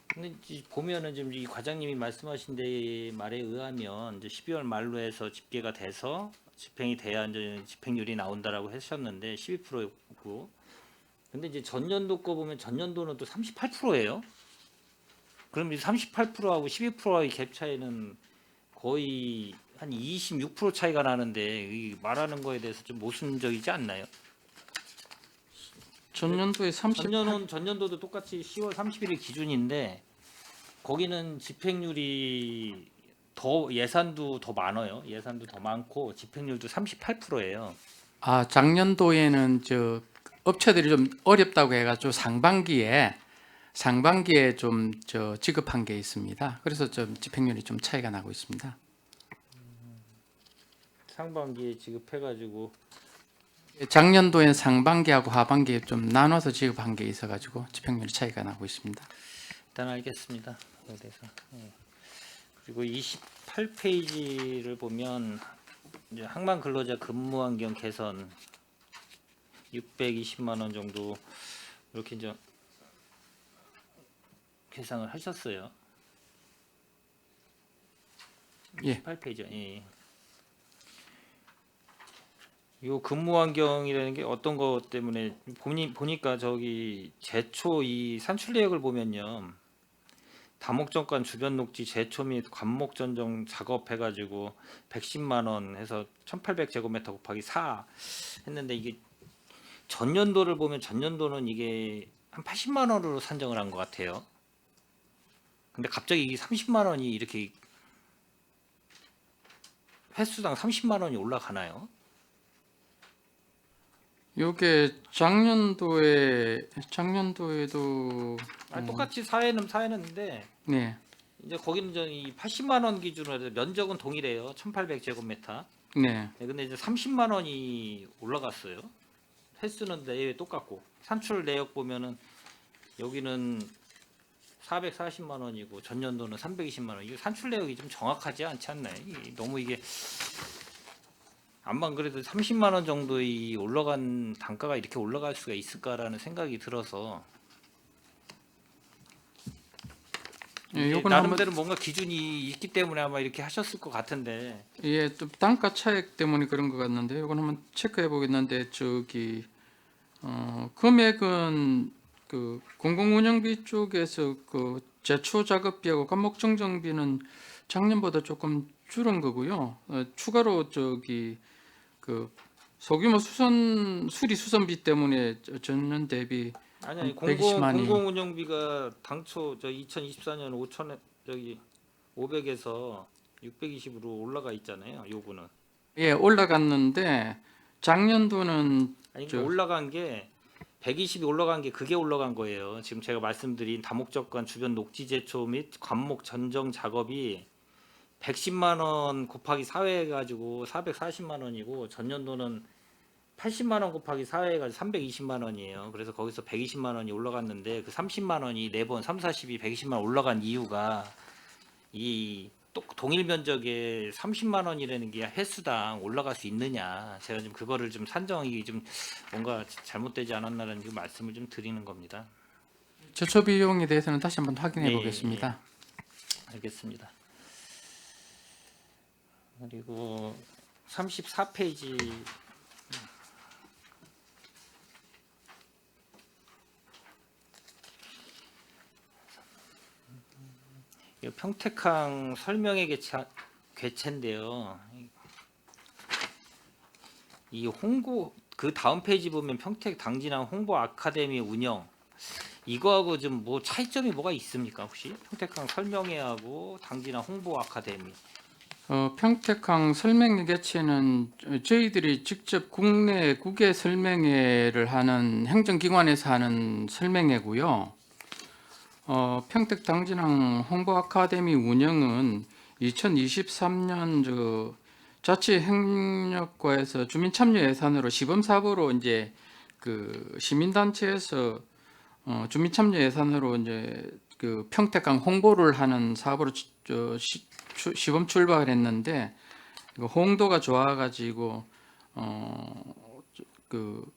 근데 보면은 지금 이 과장님이 말씀하신 데 말에 의하면 이제 12월 말로 해서 집계가 돼서 집행이 돼야 이제 집행률이 나온다라고 하셨는데 12%고, 근데 이제 전년도 거 보면 전년도는 또 38%예요. 그럼 이 38%하고 12%의 갭 차이는 거의 한 26% 차이가 나는데 이 말하는 거에 대해서 좀 모순적이지 않나요? 전년도에 38, 전년도도 똑같이 10월 31일 기준인데 거기는 집행률이 더 예산도 더 많아요. 예산도 더 많고 집행률도 38%예요. 작년도에는 업체들이 좀 어렵다고 해가지고 상반기에 좀 지급한 게 있습니다. 그래서 좀 집행률이 좀 차이가 나고 있습니다. 상반기에 지급해가지고 작년도엔 상반기하고 하반기에 좀 나눠서 지급한 게 있어가지고 집행률 차이가 나고 있습니다. 일단 알겠습니다. 그에 대해서. 예. 그리고 28페이지를 보면 이제 항만 근로자 근무 환경 개선 620만 원 정도 이렇게 이제 계상을 하셨어요. 예. 28페이지. 예. 요 근무 환경이라는 게 어떤 것 때문에 보니까 저기 제초 이 산출 내역을 보면요. 다목적관 주변 녹지 제초 및 관목 전정 작업해가지고 110만 원 해서 1,800제곱미터 곱하기 4 했는데 이게 전년도를 보면 전년도는 이게 한 80만 원으로 산정을 한 것 같아요. 근데 갑자기 이게 30만 원이 이렇게 횟수당 30만 원이 올라가나요? 요게 작년도에도 똑같이 사회는인데 네, 이제 거기는 이제 이 80만 원 기준으로 해서 면적은 동일해요. 1,800제곱미터. 네, 네, 근데 이제 30만 원이 올라갔어요. 횟수는 내외 똑같고 산출 내역 보면은 여기는 440만 원이고 전년도는 320만 원. 이 산출 내역이 좀 정확하지 않지 않나요? 너무 이게 암만 그래도 30만 원 정도의 올라간 단가가 이렇게 올라갈 수가 있을까라는 생각이 들어서 예, 이게 요건 한번 나름대로 뭔가 기준이 있기 때문에 아마 이렇게 하셨을 것 같은데 예, 또 단가 차익 때문에 그런 것 같는데 요건 한번 체크해 보겠는데 금액은 그 공공운영비 쪽에서 그 제초 작업비하고 관목 정정비는 작년보다 조금 줄은 거고요. 추가로 그 소규모 수리 수선비 때문에 전년 대비 아니 120만이. 공공운영비가 당초 저 2024년 500에서 620으로 올라가 있잖아요. 요거는 예, 올라갔는데 작년도는 아니 올라간 게 120이 올라간 게 그게 올라간 거예요. 지금 제가 말씀드린 다목적관 주변 녹지 제초 및 관목 전정 작업이 110만 원 곱하기 4회 해가지고 440만 원이고 전년도는 80만 원 곱하기 4회 해가지고 320만 원이에요. 그래서 거기서 120만 원이 올라갔는데 그 30만 원이 4번 3, 40이 120만 원 올라간 이유가 이 동일 면적에 30만 원이라는 게 횟수당 올라갈 수 있느냐. 제가 지금 그거를 좀 산정이 좀 뭔가 잘못되지 않았나라는 그 말씀을 좀 드리는 겁니다. 제초 비용에 대해서는 다시 한번 확인해 예, 보겠습니다. 알겠습니다. 그리고 34페이지 평택항 설명회 개최인데요. 이 홍보 그 다음 페이지 보면 평택 당진항 홍보 아카데미 운영 이거하고 좀 뭐 차이점이 뭐가 있습니까 혹시? 평택항 설명회하고 당진항 홍보 아카데미 평택항 설명회 개최는 저희들이 직접 국외 설명회를 하는 행정기관에서 하는 설명회고요. 평택 당진항 홍보 아카데미 운영은 2023년 자치행정과에서 주민 참여 예산으로 시범 사업으로 이제 그 시민단체에서 주민 참여 예산으로 이제 그 평택항 홍보를 하는 사업으로 시범 출발을 했는데 호응도가 좋아가지고 그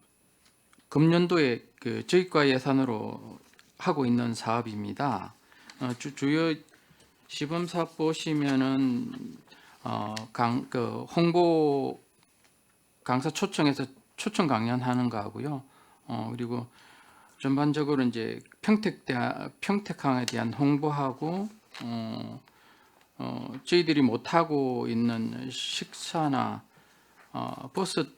금년도에 그 저희과 예산으로 하고 있는 사업입니다. 주요 시범 사업 보시면은 그 홍보 강사 초청해서 초청 강연하는 거 하고요. 그리고 전반적으로 이제 평택항에 대한 홍보하고 저희들이 못 하고 있는 식사나 버스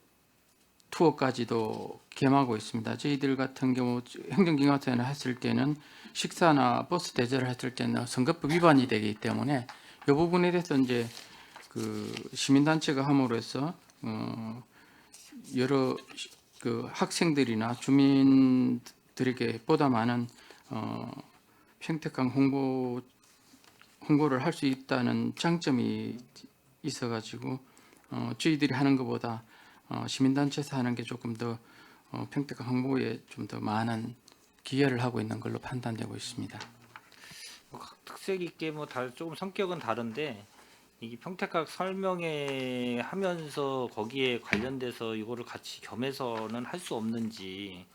투어까지도 겸하고 있습니다. 저희들 같은 경우 행정기관에서 했을 때는 식사나 버스 대절을 했을 때는 선거법 위반이 되기 때문에 이 부분에 대해서 이제 그 시민단체가 함으로써 여러 그 학생들이나 주민들에게 보다 많은 평택항 홍보를 할 수 있다는 장점이 있어가지고 저희들이 하는 것보다 시민단체에서 하는 게 조금 더 평택항 홍보에 좀 더 많은 기여를 하고 있는 걸로 판단되고 있습니다. 각 특색 있게 뭐 조금 성격은 다른데 이게 평택항 설명회 하면서 거기에 관련돼서 이거를 같이 겸해서는 할 수 없는지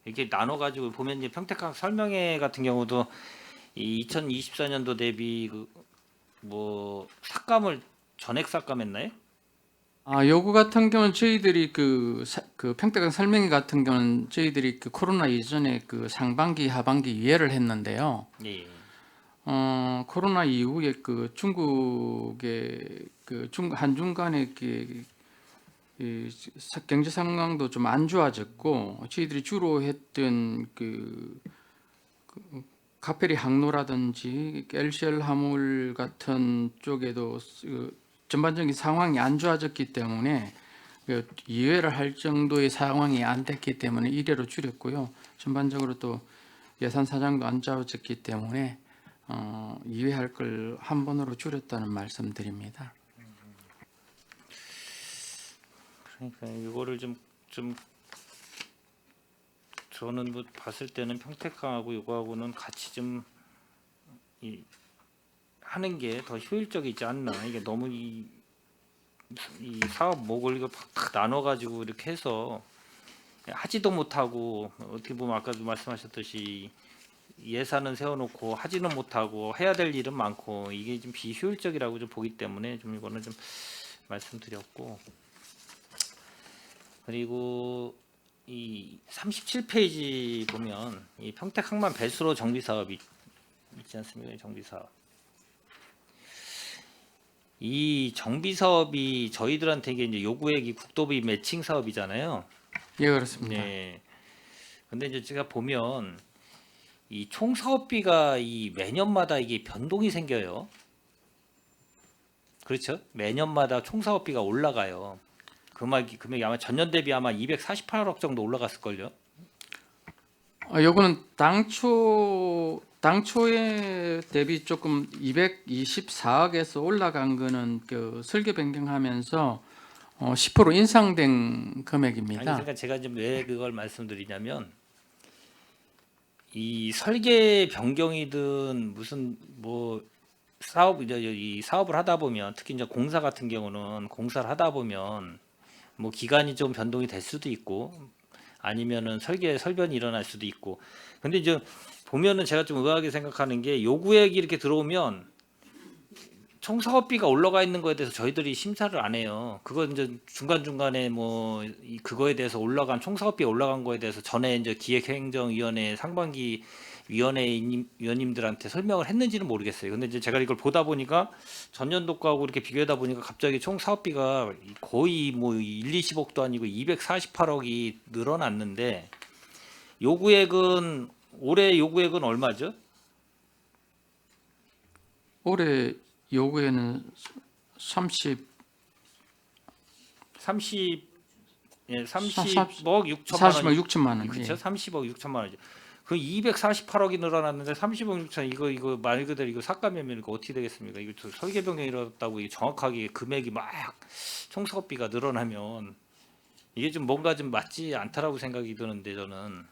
이렇게 나눠 가지고 보면 이제 평택항 설명회 같은 경우도 이 2024년도 대비 뭐 삭감을 전액 삭감했나요? 요거 같은 경우는 저희들이 그 평택항 설명회 같은 경우는 저희들이 그 코로나 이전에 그 상반기 하반기 이해를 했는데요. 예. 코로나 이후에 그 중국의 그 한중 간의 경제 상황도 좀 안 좋아졌고 저희들이 주로 했던 그 카페리 항로라든지 LCL 화물 같은 쪽에도 전반적인 상황이 안 좋아졌기 때문에 이회를 할 정도의 상황이 안 됐기 때문에 1회로 줄였고요. 전반적으로 또 예산 사정도 안 좋아졌기 때문에 2회 할 걸 한 번으로 줄였다는 말씀드립니다. 그러니까 이거를 좀 저는 뭐 봤을 때는 평택항하고 이거하고는 같이 좀 하는 게 더 효율적이지 않나. 이게 너무 이 사업 목을 이거 팍 나눠 가지고 이렇게 해서 하지도 못하고 어떻게 보면 아까도 말씀하셨듯이 예산은 세워놓고 하지는 못하고 해야 될 일은 많고 이게 좀 비효율적이라고 좀 보기 때문에 좀 이거는 좀 말씀드렸고, 그리고 이 37페이지 보면 이 평택항만 배수로 정비 사업이 있지 않습니까? 정비 사업. 이 정비 사업이 저희들한테 이게 이제 요구액이 국도비 매칭 사업이잖아요. 예, 그렇습니다. 네. 근데 이제 제가 보면 이 총 사업비가 이 매년마다 이게 변동이 생겨요. 그렇죠? 매년마다 총 사업비가 올라가요. 금액이 아마 전년 대비 아마 248억 정도 올라갔을 걸요. 요거는 당초에 대비 조금 224억에서 올라간 거는 그 설계 변경하면서 10% 인상된 아니 금액입니다. 그러니까 제가 좀 왜 그걸 말씀드리냐면 이 설계 변경이든 무슨 뭐 이 사업을 하다 보면 특히 이제 공사 같은 경우는 공사를 하다 보면 뭐 기간이 좀 변동이 될 수도 있고 아니면은 설변이 일어날 수도 있고, 근데 이제 보면은 제가 좀 의아하게 생각하는 게 요구액이 이렇게 들어오면 총 사업비가 올라가 있는 거에 대해서 저희들이 심사를 안 해요. 그거 이제 중간중간에 뭐 그거에 대해서 올라간 총 사업비 올라간 거에 대해서 전에 이제 기획행정위원회 상반기 위원님들한테 설명을 했는지는 모르겠어요. 근데 이제 제가 이걸 보다 보니까 전년도 거하고 이렇게 비교하다 보니까 갑자기 총 사업비가 거의 뭐 1, 20억도 아니고 248억이 늘어났는데 올해 요구액은 얼마죠? 올해 요구에는 30 30억 6천만 40억 원. 6천만 원. 그렇죠. 예. 30억 6천만 원이죠. 그 248억이 늘어났는데 30억 6천 이거 말 그대로 이거 삭감하면 이거 어떻게 되겠습니까? 이거 또 설계 변경이 일어났다고 이게 정확하게 금액이 막 총사업비가 늘어나면 이게 좀 뭔가 좀 맞지 않다라고 생각이 드는데 저는.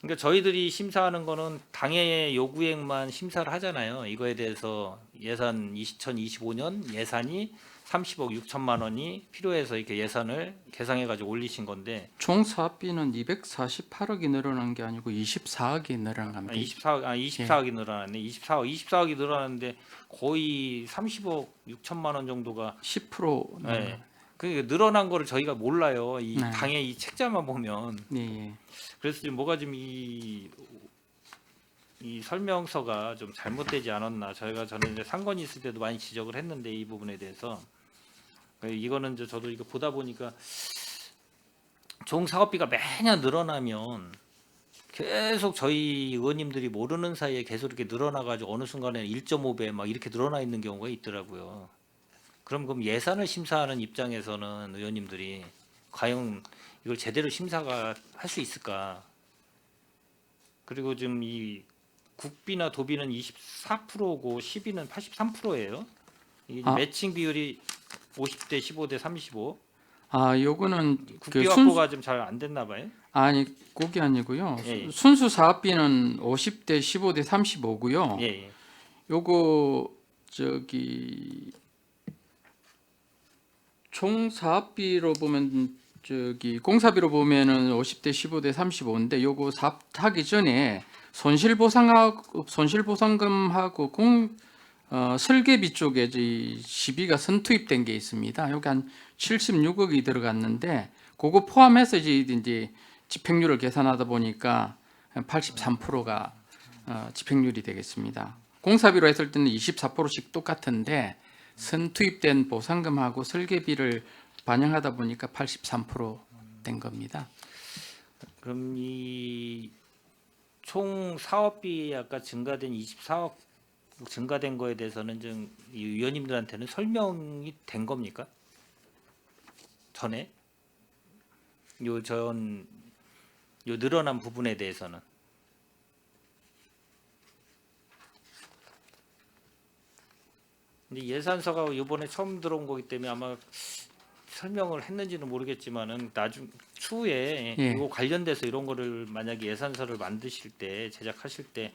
그러니까 저희들이 심사하는 거는 당의 요구액만 심사를 하잖아요. 이거에 대해서 예산 2025년 예산이 30억 6천만 원이 필요해서 이렇게 예산을 계상해 가지고 올리신 건데 총 사업비는 248억이 늘어난 게 아니고 24억이 늘어난 겁니다. 24억이 늘어났네. 24억이 늘어났는데 거의 30억 6천만 원 정도가 10% 네. 그러니까 늘어난 거를 저희가 몰라요. 이 네. 당의 이 책자만 보면. 예. 그래서 지금 뭐가 좀 이 설명서가 좀 잘못되지 않았나. 저는 이제 상권이 있을 때도 많이 지적을 했는데 이 부분에 대해서 이거는 이제 저도 이거 보다 보니까 총 사업비가 매년 늘어나면 계속 저희 의원님들이 모르는 사이에 계속 이렇게 늘어나가지고 어느 순간에 1.5배 막 이렇게 늘어나 있는 경우가 있더라고요. 그럼 예산을 심사하는 입장에서는 의원님들이 과연 이걸 제대로 심사가 할 수 있을까? 그리고 지금 이 국비나 도비는 24%고 시비는 83%예요. 이게 아. 매칭 비율이 50대 15대 35. 아, 요거는 국비 그 확보가 좀 잘 안 됐나 봐요. 아니 그게 아니고요. 예, 예. 순수 사업비는 50대 15대 35고요. 예, 예. 요거 저기 총 사업비로 보면 저기 공사비로 보면은 50대 15대 35인데 요거 사업하기 전에 손실보상금하고 설계비 쪽에 시비가 선투입된 게 있습니다. 여기 한 76억이 들어갔는데 그거 포함해서 이제 집행률을 계산하다 보니까 83%가 집행률이 되겠습니다. 공사비로 했을 때는 24%씩 똑같은데 선투입된 보상금하고 설계비를 반영하다 보니까 83%된 겁니다. 그럼 이 총 사업비 아까 증가된 24억 증가된 거에 대해서는 좀 이 위원님들한테는 설명이 된 겁니까? 전에 요 늘어난 부분에 대해서는 근데 예산서가 이번에 처음 들어온 거기 때문에 아마 설명을 했는지는 모르겠지만은 추후에 예. 이거 관련돼서 이런 거를 만약에 예산서를 만드실 때 제작하실 때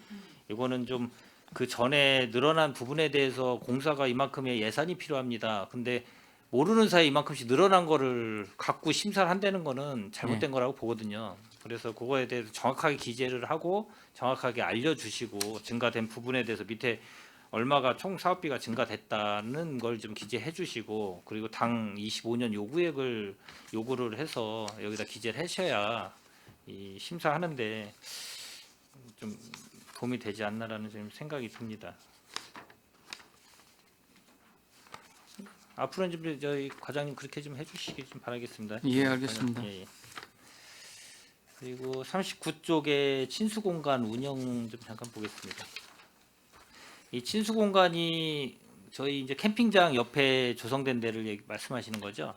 이거는 좀 그 전에 늘어난 부분에 대해서 공사가 이만큼의 예산이 필요합니다. 근데 모르는 사이 이만큼씩 늘어난 거를 갖고 심사를 한다는 거는 잘못된 거라고 보거든요. 그래서 그거에 대해서 정확하게 기재를 하고 정확하게 알려주시고 증가된 부분에 대해서 밑에 얼마가 총 사업비가 증가됐다는 걸 좀 기재해 주시고 그리고 당 25년 요구액을 요구를 해서 여기다 기재를 하셔야 이 심사하는데 좀 도움이 되지 않나라는 좀 생각이 듭니다. 앞으로는 좀 저희 과장님 그렇게 좀 해주시기 좀 바라겠습니다. 예, 알겠습니다. 예, 예. 그리고 39쪽에 친수 공간 운영 좀 잠깐 보겠습니다. 이 친수 공간이 저희 이제 캠핑장 옆에 조성된 데를 말씀하시는 거죠?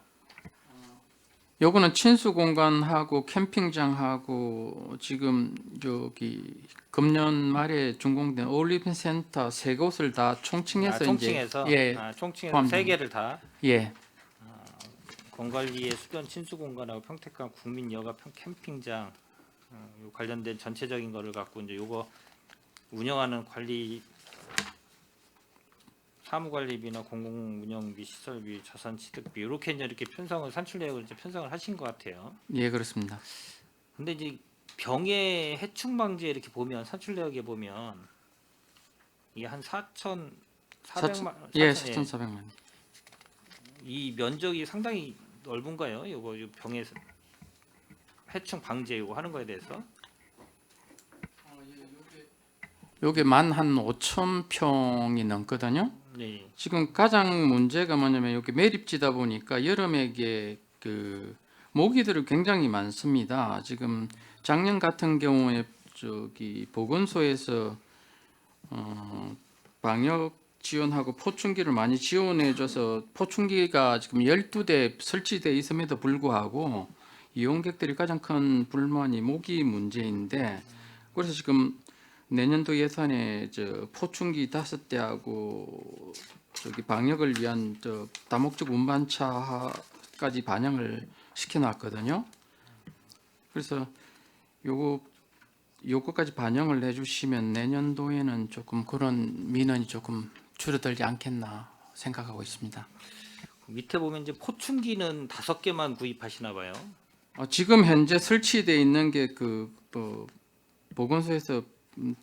요거는 친수 공간하고 캠핑장하고 지금 여기 금년 말에 준공된 어울리빙 센터 세 곳을 다 총칭해서 총칭해서 이제 총칭해서 포함됩니다. 세 개를 다 예. 건관리의 수변 친수 공간하고 평택강 국민 여가 캠핑장 요 관련된 전체적인 거를 갖고 이제 요거 운영하는 관리 사무관리비나 공공운영비, 시설비, 자산취득비 이렇게 이제 이렇게 편성을 산출 내역을 이제 편성을 하신 것 같아요. 예, 그렇습니다. 근데 이제 병해 해충 방지에 이렇게 보면 산출 내역에 보면 이게 한 4,400만 예, 4,400만. 이 면적이 상당히 넓은가요? 이거 병해 해충 방제 이거 하는 거에 대해서 요게 만 한 5,000평이 넘거든요. 네. 지금 가장 문제가 뭐냐면 여기 매립지다 보니까 여름에 이게 그 모기들이 굉장히 많습니다. 지금 작년 같은 경우에 저기 보건소에서 방역 지원하고 포충기를 많이 지원해줘서 포충기가 지금 12대 설치돼 있음에도 불구하고 이용객들이 가장 큰 불만이 모기 문제인데, 그래서 지금 내년도 예산에 포충기 5대하고 저기 방역을 위한 다목적 운반차까지 반영을 시켜놨거든요. 그래서 요거까지 반영을 해주시면 내년도에는 조금 그런 민원이 조금 줄어들지 않겠나 생각하고 있습니다. 밑에 보면 이제 포충기는 5개만 구입하시나 봐요. 지금 현재 설치돼 있는 게 보건소에서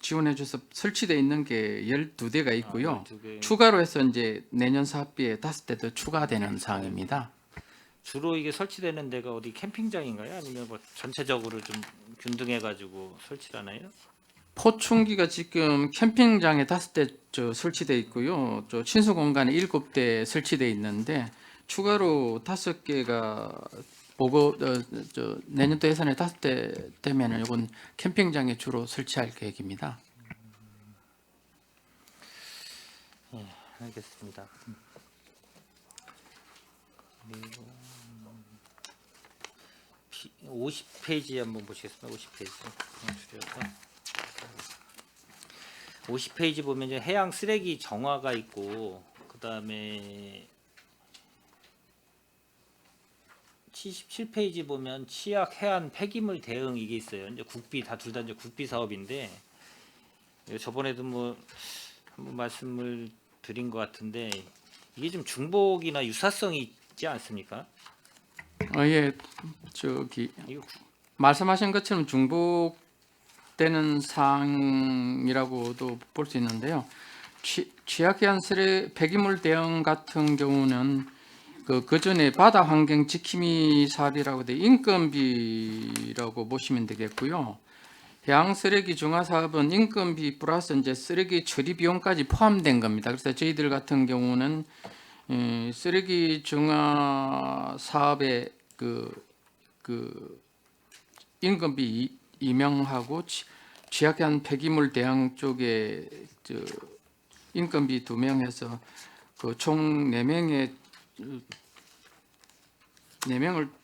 지원해줘서 설치돼 있는 게 12대가 있고요. 12개. 추가로 해서 이제 내년 사업비에 5대 더 추가되는 사항입니다. 주로 이게 설치되는 데가 어디 캠핑장인가요? 아니면 뭐 전체적으로 좀 균등해가지고 설치를 하나요? 포충기가 지금 캠핑장에 5대 설치돼 있고요. 친수 공간에 7대 설치돼 있는데 추가로 5개가 내년도 예산에 5대 되면은 이건 캠핑장에 주로 설치할 계획입니다. 알겠습니다. 그리고 50페이지 한번 보시겠습니다. 50페이지. 50페이지 보면 이제 해양 쓰레기 정화가 있고, 그 다음에 77페이지 보면 치약 해안 폐기물 대응 이게 있어요. 이제 국비 둘 다 이제 국비 사업인데, 저번에도 뭐 한번 말씀을 드린 것 같은데 이게 좀 중복이나 유사성이 있지 않습니까? 예, 이거 말씀하신 것처럼 중복되는 사항이라고도 볼 수 있는데요. 취약해한 폐기물 대응 같은 경우는 그 전에 바다 환경 지킴이 사업이라고 돼 인건비라고 보시면 되겠고요. 해양 쓰레기 중화 사업은 인건비 플러스 이제 쓰레기 처리 비용까지 포함된 겁니다. 그래서 저희들 같은 경우는 쓰레기 중화 사업의 그 인건비 임명하고 취약한 폐기물 대응 쪽에 인건비 2명해서 총 4명을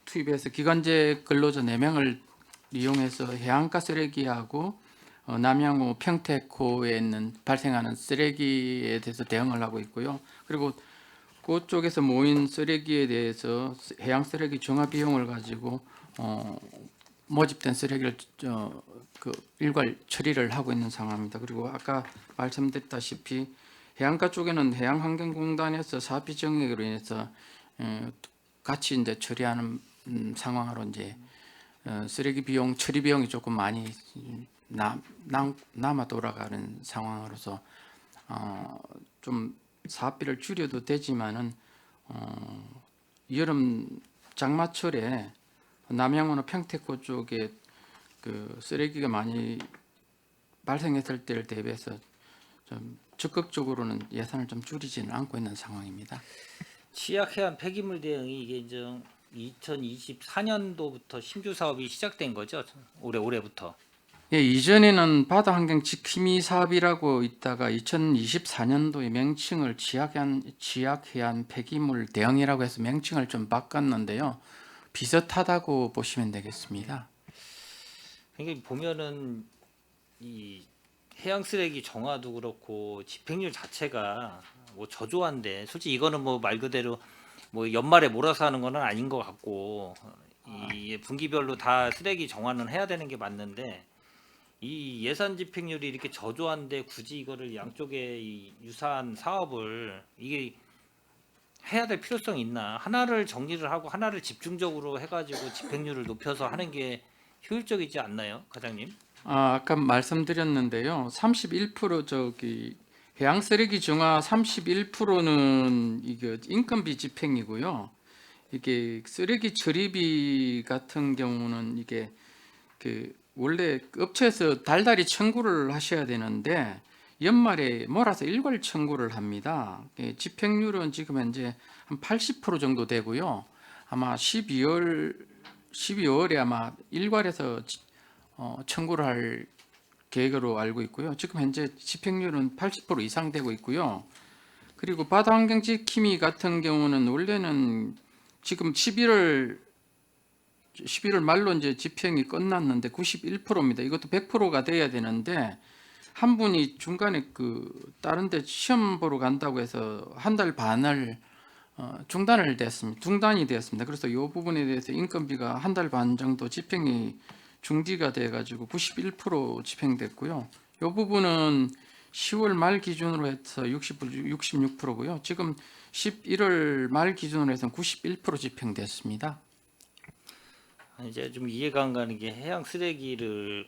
투입해서 기간제 근로자 4명을 이용해서 해안가 쓰레기하고 남양호 평택호에 있는 발생하는 쓰레기에 대해서 대응을 하고 있고요. 그리고 그쪽에서 모인 쓰레기에 대해서 해양 쓰레기 중화 비용을 가지고 모집된 쓰레기를 일괄 처리를 하고 있는 상황입니다. 그리고 아까 말씀드렸다시피 해안가 쪽에는 해양환경공단에서 사업비 정액으로 인해서 같이 이제 처리하는 상황으로 이제 쓰레기 비용 처리 비용이 조금 많이 남아 돌아가는 상황으로서 좀 사업비를 줄여도 되지만은 여름 장마철에 남양호나 평택호 쪽에 그 쓰레기가 많이 발생했을 때를 대비해서 좀 적극적으로는 예산을 좀 줄이지는 않고 있는 상황입니다. 치약 해안 폐기물 대응이 이게 이제 2024년도부터 신규 사업이 시작된 거죠? 올해부터. 예, 이전에는 바다 환경 지킴이 사업이라고 있다가 2024년도에 명칭을 지약해안 폐기물 대응이라고 해서 명칭을 좀 바꿨는데요. 비슷하다고 보시면 되겠습니다. 그러니까 보면은 이 해양 쓰레기 정화도 그렇고 집행률 자체가 뭐 저조한데, 솔직히 이거는 뭐 말 그대로 뭐 연말에 몰아서 하는 거는 아닌 것 같고, 이 분기별로 다 쓰레기 정화는 해야 되는 게 맞는데 이 예산 집행률이 이렇게 저조한데 굳이 이거를 양쪽에 이 유사한 사업을 이게 해야 될 필요성이 있나? 하나를 정리를 하고 하나를 집중적으로 해가지고 집행률을 높여서 하는 게 효율적이지 않나요, 과장님? 아까 말씀드렸는데요. 31% 저기 해양 쓰레기 중화 31%는 이게 인건비 집행이고요. 이게 쓰레기 처리비 같은 경우는 이게 원래 업체에서 달달이 청구를 하셔야 되는데 연말에 몰아서 일괄 청구를 합니다. 집행률은 지금 현재 한 80% 정도 되고요. 아마 12월에 아마 일괄해서 청구를 할 계획으로 알고 있고요. 지금 현재 집행률은 80% 이상 되고 있고요. 그리고 바다환경지킴이 같은 경우는 원래는 지금 11월 말로 이제 집행이 끝났는데 91%입니다. 이것도 100%가 돼야 되는데 한 분이 중간에 그 다른 데 시험 보러 간다고 해서 한 달 반을 중단이 되었습니다. 그래서 이 부분에 대해서 인건비가 한 달 반 정도 집행이 중지가 돼 가지고 91% 집행됐고요. 이 부분은 10월 말 기준으로 해서 66%고요. 지금 11월 말 기준으로 해서 91% 집행됐습니다. 이제 좀 이해가 안 가는 게 해양 쓰레기를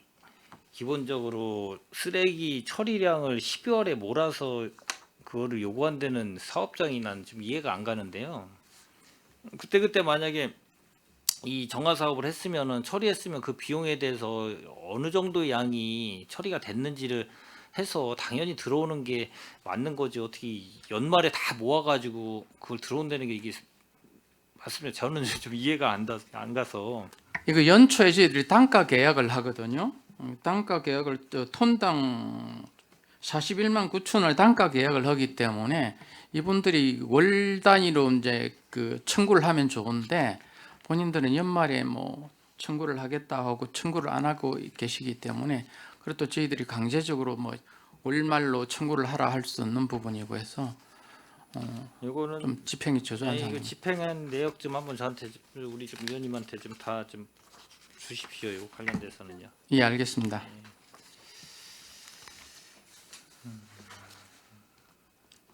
기본적으로 쓰레기 처리량을 12월에 몰아서 그거를 요구한다는 사업장이 난 좀 이해가 안 가는데요. 그때 만약에 이 정화 사업을 했으면은 처리했으면 그 비용에 대해서 어느 정도의 양이 처리가 됐는지를 해서 당연히 들어오는 게 맞는 거지. 어떻게 연말에 다 모아가지고 그걸 들어온다는 게 이게 맞습니다. 저는 좀 이해가 안 가서. 이거 연초에 저희들이 단가 계약을 하거든요. 단가 계약을 톤당 41만 9천원을 단가 계약을 하기 때문에 이분들이 월 단위로 이제 그 청구를 하면 좋은데 본인들은 연말에 뭐 청구를 하겠다 하고 청구를 안 하고 계시기 때문에 그리고 또 저희들이 강제적으로 뭐 월말로 청구를 하라 할 수 없는 부분이고 해서 이거는 좀 집행이 저조한 이거 상황입니다. 집행한 내역 좀 한번 저한테 우리 좀 위원님한테 좀 다 좀 주십시오. 이거 관련돼서는요. 예, 알겠습니다.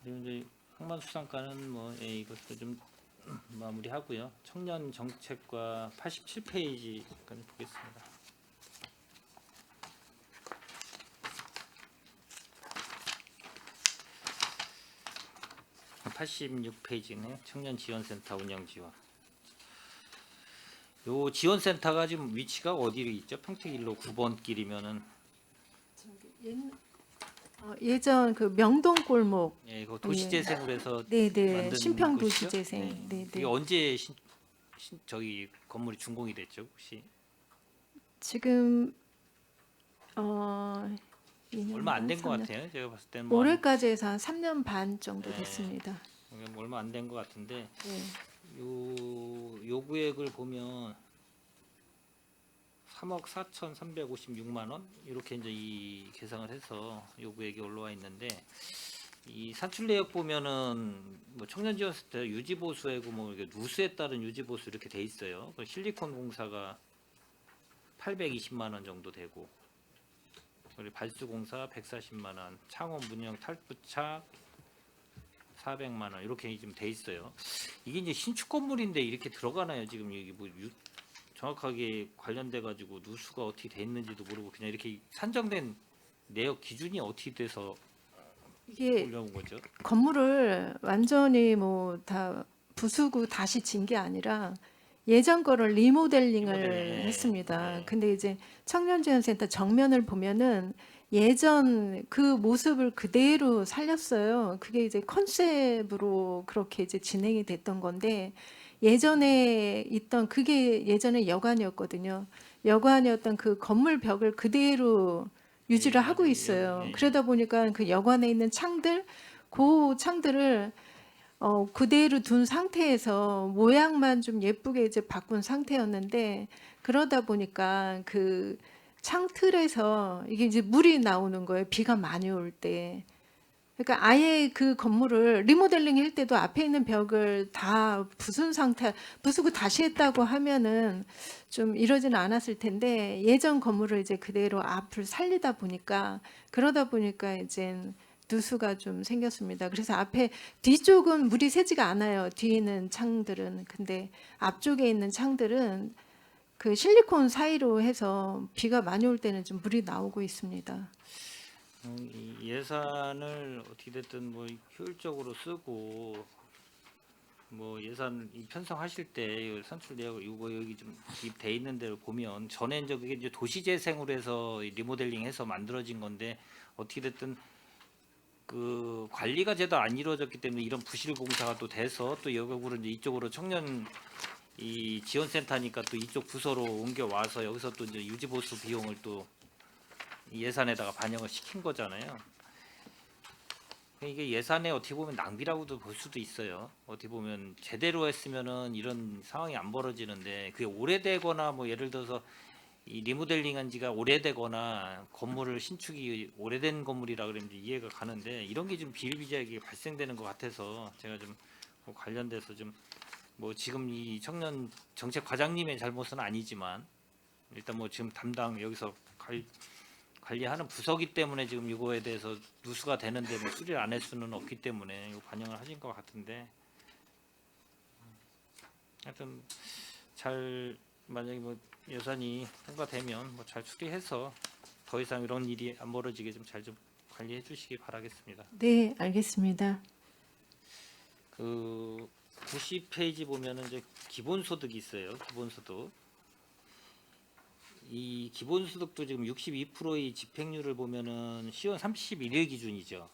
그리고 이제 항만수산과는 뭐 이것도 좀 마무리하고요. 청년 정책과 87페이지까지 보겠습니다. 아, 86페이지네. 청년 지원센터 운영 지원. 요 지원센터가 지금 위치가 어디로 있죠? 평택 1로 9번 길이면은 예전 그 명동 골목, 예, 그 도시재생으로 해서 네네, 만든 신평 곳이죠? 도시재생, 네. 네네. 이게 언제 저기 건물이 준공이 됐죠? 혹시 지금 얼마 안 된 것 3년. 같아요. 제가 봤을 때는 뭐 올해까지 해서 한 3년 반 정도 네. 됐습니다. 얼마 안 된 것 같은데 네. 요구액을 보면 3억 4,356만 원 이렇게 이제 이 계상을 해서 요구액이 올라와 있는데 이 산출 내역 보면은 뭐 청년지원센터 유지보수액고 뭐 이게 누수에 따른 유지보수 이렇게 돼 있어요. 그 실리콘 공사가 820만 원 정도 되고 그리고 발수공사 140만 원, 창원 문형 탈부착 400만 원 이렇게 좀 돼 있어요. 이게 이제 신축 건물인데 이렇게 들어가나요? 지금 여기 뭐 정확하게 관련돼 가지고 누수가 어떻게 돼 있는지도 모르고 그냥 이렇게 산정된 내역 기준이 어떻게 돼서 이게 올려온 거죠? 건물을 완전히 뭐 다 부수고 다시 진 게 아니라 예전 거를 리모델링을 리모델링, 했습니다. 네. 근데 이제 청년지원센터 정면을 보면은 예전 그 모습을 그대로 살렸어요. 그게 이제 컨셉으로 그렇게 이제 진행이 됐던 건데 예전에 있던 그게 예전에 여관이었거든요. 여관이었던 그 건물 벽을 그대로 유지를 하고 있어요. 예. 그러다 보니까 그 여관에 있는 창들, 그 창들을 그대로 둔 상태에서 모양만 좀 예쁘게 이제 바꾼 상태였는데 그러다 보니까 그 창틀에서 이게 이제 물이 나오는 거예요. 비가 많이 올 때. 그러니까 아예 그 건물을 리모델링 할 때도 앞에 있는 벽을 다 부순 상태, 부수고 다시 했다고 하면은 좀 이러지는 않았을 텐데 예전 건물을 이제 그대로 앞을 살리다 보니까 그러다 보니까 이제 누수가 좀 생겼습니다. 그래서 앞에 뒤쪽은 물이 새지가 않아요. 뒤에 있는 창들은. 근데 앞쪽에 있는 창들은 그 실리콘 사이로 해서 비가 많이 올 때는 좀 물이 나오고 있습니다. 이 예산을 어떻게 됐든 뭐 효율적으로 쓰고 뭐 예산 편성하실 때 산출 내역 이거 여기 좀 돼 있는 대로 보면 전에 이제 그게 이제 도시재생으로 해서 리모델링해서 만들어진 건데 어떻게 됐든 그 관리가 제대로 안 이루어졌기 때문에 이런 부실 공사가 또 돼서 또 여기로 이제 이쪽으로 청년 이 지원센터니까 또 이쪽 부서로 옮겨 와서 여기서 또 이제 유지보수 비용을 또 예산에다가 반영을 시킨 거잖아요. 이게 예산의 어떻게 보면 낭비라고도 볼 수도 있어요. 어떻게 보면 제대로 했으면은 이런 상황이 안 벌어지는데 그게 오래되거나 뭐 예를 들어서 이 리모델링한 지가 오래되거나 건물을 신축이 오래된 건물이라 그러면 이제 이해가 가는데 이런 게 좀 비일비재하게 발생되는 것 같아서 제가 좀 뭐 관련돼서 좀 뭐 지금 이 청년 정책 과장님의 잘못은 아니지만 일단 뭐 지금 담당 여기서 관리하는 부서기 때문에 지금 이거에 대해서 누수가 되는데 뭐 수리를 안 할 수는 없기 때문에 이거 반영을 하신 것 같은데 하여튼 잘 만약에 뭐 예산이 통과되면 뭐 잘 수리해서 더 이상 이런 일이 안 벌어지게 좀 잘 좀 관리해 주시기 바라겠습니다. 네, 알겠습니다. 그 90페이지 보면은 이제 기본소득이 있어요. 기본소득. 이 기본소득도 지금 62%의 집행률을 보면은 10월 31일 기준이죠.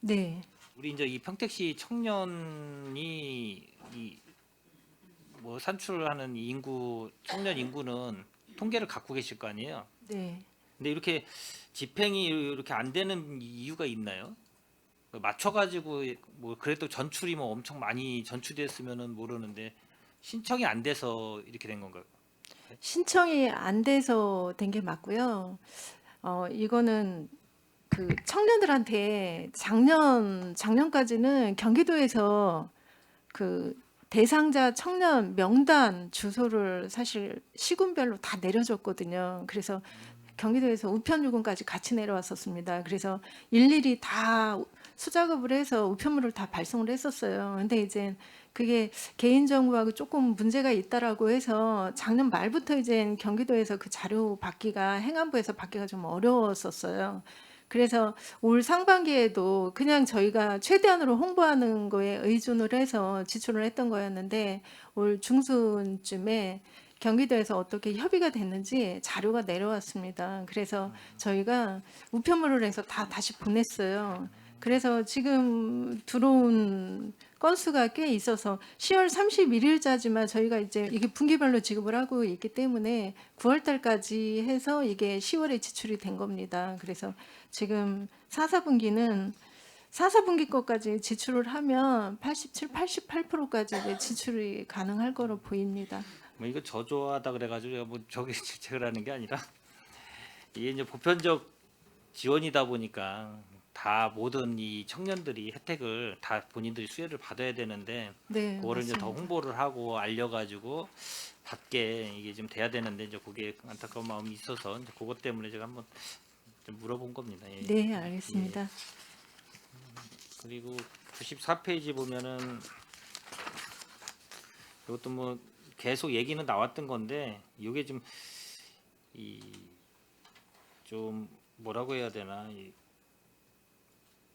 네, 우리 이제 이 평택시 청년이 이 뭐 산출하는 이 인구 청년 인구는 통계를 갖고 계실 거 아니에요. 네. 근데 이렇게 집행이 이렇게 안 되는 이유가 있나요? 맞춰가지고 뭐 그래도 전출이 뭐 엄청 많이 전출됐으면은 모르는데 신청이 안 돼서 이렇게 된 건가요? 신청이 안 돼서 된 게 맞고요. 이거는 그 청년들한테 작년까지는 경기도에서 그 대상자 청년 명단 주소를 사실 시군별로 다 내려줬거든요. 그래서 경기도에서 우편요금까지 같이 내려왔었습니다. 그래서 일일이 다 수작업을 해서 우편물을 다 발송을 했었어요. 근데 이제 그게 개인정보하고 조금 문제가 있다라고 해서 작년 말부터 이제 경기도에서 그 자료 받기가 행안부에서 받기가 좀 어려웠었어요. 그래서 올 상반기에도 그냥 저희가 최대한으로 홍보하는 거에 의존을 해서 지출을 했던 거였는데 올 중순쯤에 경기도에서 어떻게 협의가 됐는지 자료가 내려왔습니다. 그래서 저희가 우편물을 해서 다시 보냈어요. 그래서 지금 들어온 건수가 꽤 있어서 10월 31일자지만 저희가 이제 이게 분기별로 지급을 하고 있기 때문에 9월 달까지 해서 이게 10월에 지출이 된 겁니다. 그래서 지금 4사분기 것까지 지출을 하면 87, 88%까지 이제 지출이 가능할 거로 보입니다. 뭐 이거 저조하다 그래가지고 제가 뭐 저기 질책을 하는 게 아니라 이게 이제 보편적 지원이다 보니까 다 모든 이 청년들이 혜택을 다 본인들이 수혜를 받아야 되는데 네, 그거를 이제 더 맞습니다. 홍보를 하고 알려가지고 받게 이게 좀 돼야 되는데 이제 그게 안타까운 마음이 있어서 이제 그것 때문에 제가 한번 좀 물어본 겁니다. 예. 네, 알겠습니다. 그리고 94페이지 보면은 이것도 뭐 계속 얘기는 나왔던 건데 이게 좀 뭐라고 해야 되나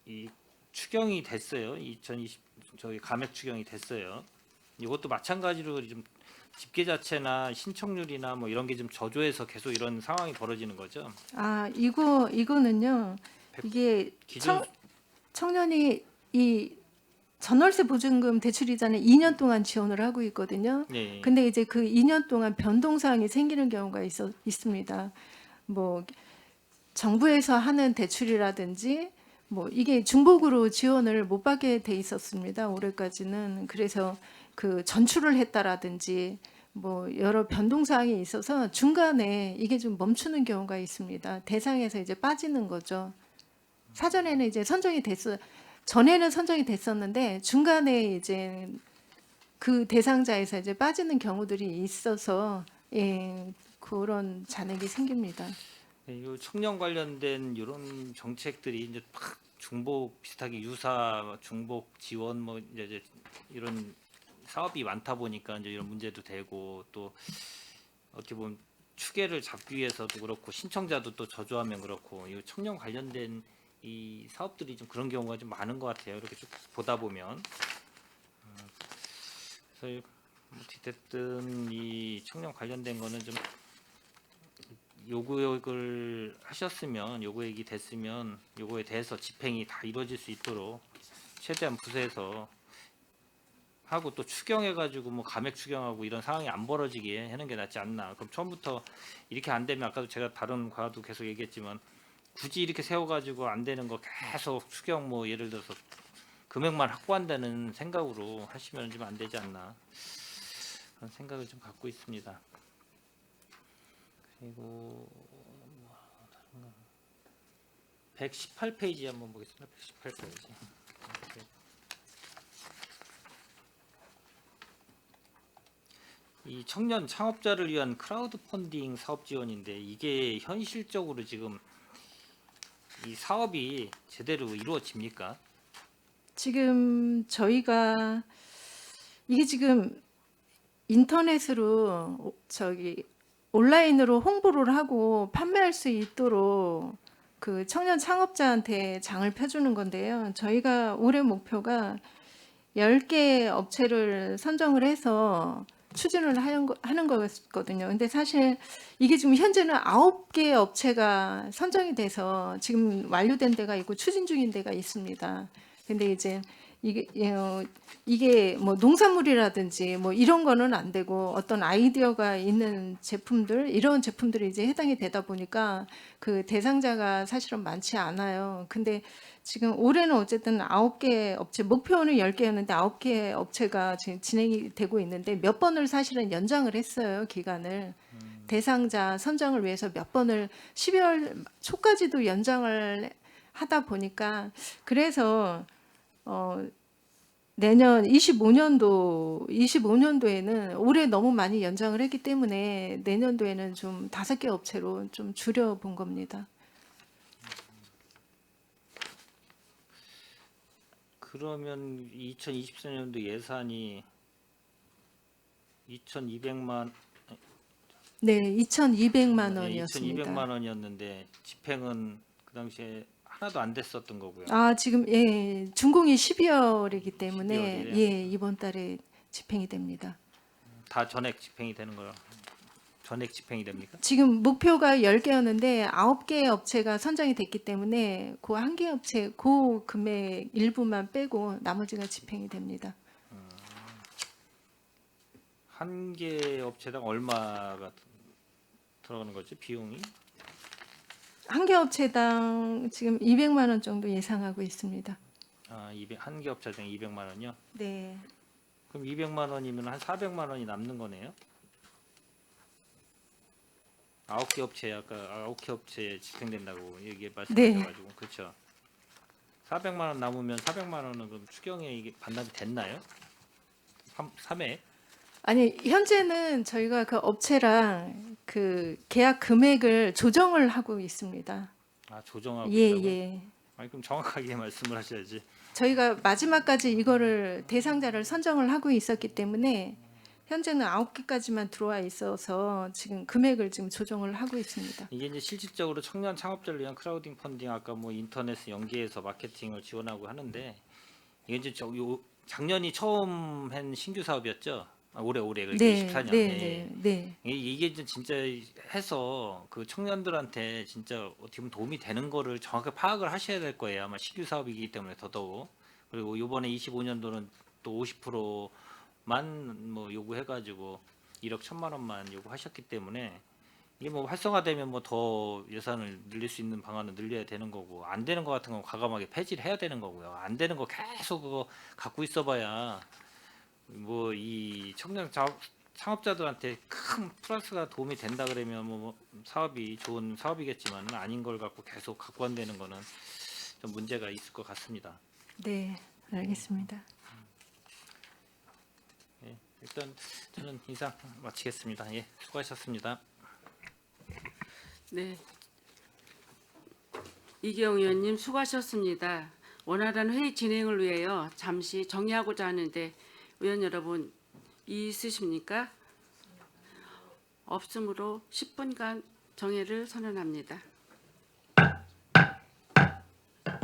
이 추경이 됐어요. 2020 저희 감액 추경이 됐어요. 이것도 마찬가지로 좀 집계 자체나 신청률이나 뭐 이런 게 좀 저조해서 계속 이런 상황이 벌어지는 거죠. 이거는요. 이게 기준 청년이 이 전월세 보증금 대출 이자는 2년 동안 지원을 하고 있거든요. 네. 근데 이제 그 2년 동안 변동 사항이 생기는 경우가 있습니다. 뭐 정부에서 하는 대출이라든지 뭐 이게 중복으로 지원을 못 받게 돼 있었습니다. 올해까지는. 그래서 그 전출을 했다라든지 뭐 여러 변동 사항이 있어서 중간에 이게 좀 멈추는 경우가 있습니다. 대상에서 이제 빠지는 거죠. 사전에는 이제 전에는 선정이 됐었는데 중간에 이제 그 대상자에서 이제 빠지는 경우들이 있어서 그런 잔액이 생깁니다. 네, 이 청년 관련된 이런 정책들이 이제 막 중복 비슷하게 유사 중복 지원 뭐 이제 이런 사업이 많다 보니까 이제 이런 문제도 되고 또 어떻게 보면 추계를 잡기 위해서도 그렇고 신청자도 또 저조하면 그렇고 이 청년 관련된 이 사업들이 좀 그런 경우가 좀 많은 것 같아요. 이렇게 쭉 보다 보면 그래서 어쨌든 이 청년 관련된 거는 좀 요구를 하셨으면 요구액이 됐으면 요거에 대해서 집행이 다 이루어질 수 있도록 최대한 부서에서 하고 또 추경해가지고 뭐 감액 추경하고 이런 상황이 안 벌어지게 하는 게 낫지 않나. 그럼 처음부터 이렇게 안 되면 아까도 제가 다른 과도 계속 얘기했지만 굳이 이렇게 세워가지고 안 되는 거 계속 추경 뭐 예를 들어서 금액만 확보한다는 생각으로 하시면 좀 안 되지 않나 그런 생각을 좀 갖고 있습니다. 그리고 118페이지 한번 보겠습니다. 118페이지. 이 청년 창업자를 위한 크라우드 펀딩 사업 지원인데 이게 현실적으로 지금 이 사업이 제대로 이루어집니까? 지금 저희가 이게 지금 인터넷으로 온라인으로 홍보를 하고 판매할 수 있도록 그 청년 창업자한테 장을 펴주는 건데요. 저희가 올해 목표가 10개 업체를 선정을 해서 추진을 하는 거거든요. 근데 사실 이게 지금 현재는 9개 업체가 선정이 돼서 지금 완료된 데가 있고 추진 중인 데가 있습니다. 근데 이제 이게 뭐 농산물이라든지 뭐 이런 거는 안 되고 어떤 아이디어가 있는 제품들 이런 제품들이 이제 해당이 되다 보니까 그 대상자가 사실은 많지 않아요. 근데 지금 올해는 어쨌든 9개 업체 목표는 10개였는데 9개 업체가 지금 진행이 되고 있는데 몇 번을 사실은 연장을 했어요. 기간을. 대상자 선정을 위해서 몇 번을 12월 초까지도 연장을 하다 보니까 그래서 내년 25년도에는 올해 너무 많이 연장을 했기 때문에 내년도에는 좀 5개 업체로 좀 줄여 본 겁니다. 그러면 2024년도 예산이 2,200만 네, 2,200만 원이었습니다. 2,200만 원이었는데 집행은 그 당시에 하나도 안 됐었던 거고요. 아, 지금 예, 준공이 12월이기 때문에 12월이래요? 예, 이번 달에 집행이 됩니다. 다 전액 집행이 되는 거요. 전액 집행이 됩니까? 지금 목표가 10개였는데 9개 업체가 선정이 됐기 때문에 그 1개 업체 그 금액 일부만 빼고 나머지가 집행이 됩니다. 한 개 업체당 얼마가 들어가는 거죠? 비용이? 1개 업체당 지금 200만 원 정도 예상하고 있습니다. 아, 한 개 업체당 200만 원이요? 네. 그럼 200만 원이면 한 400만 원이 남는 거네요? 9개 업체 아까 9개 업체에 집행된다고 얘기 말씀하셔가지고 그렇죠. 400만 원 남으면 400만 원은 그럼 추경에 이게 반납이 됐나요? 3회? 아니 현재는 저희가 그 업체랑 그 계약 금액을 조정을 하고 있습니다. 아 조정하고 예, 있다고요? 예. 아니 그럼 정확하게 말씀을 하셔야지. 저희가 마지막까지 이거를 대상자를 선정을 하고 있었기 때문에 현재는 9개까지만 들어와 있어서 지금 금액을 지금 조정을 하고 있습니다. 이게 이제 실질적으로 청년 창업자를 위한 크라우딩 펀딩 아까 뭐 인터넷 연계해서 마케팅을 지원하고 하는데 이게 이제 작년이 처음 한 신규 사업이었죠. 올해 그러니까 24년. 네. 이게 이제 진짜 해서 그 청년들한테 진짜 어떻게 보면 도움이 되는 거를 정확하게 파악을 하셔야 될 거예요. 아마 신규 사업이기 때문에 더더욱. 그리고 이번에 25년도는 또 50%만 뭐 요구해가지고 1억 1천만 원만 요구하셨기 때문에 이게 뭐 활성화되면 뭐 더 예산을 늘릴 수 있는 방안을 늘려야 되는 거고 안 되는 거 같은 건 과감하게 폐지를 해야 되는 거고요. 안 되는 거 계속 그거 갖고 있어봐야 뭐 이 청년 창업자들한테 큰 플러스가 도움이 된다 그러면 뭐 사업이 좋은 사업이겠지만 아닌 걸 갖고 계속 갖고 안되는 거는 좀 문제가 있을 것 같습니다. 네, 알겠습니다. 예, 일단 저는 이상 마치겠습니다. 예, 수고하셨습니다. 네. 이경 의원님 수고하셨습니다. 원활한 회의 진행을 위하여 잠시 정리하고자 하는데 의원 여러분 이의 있으십니까? 없으므로 10분간 정회를 선언합니다.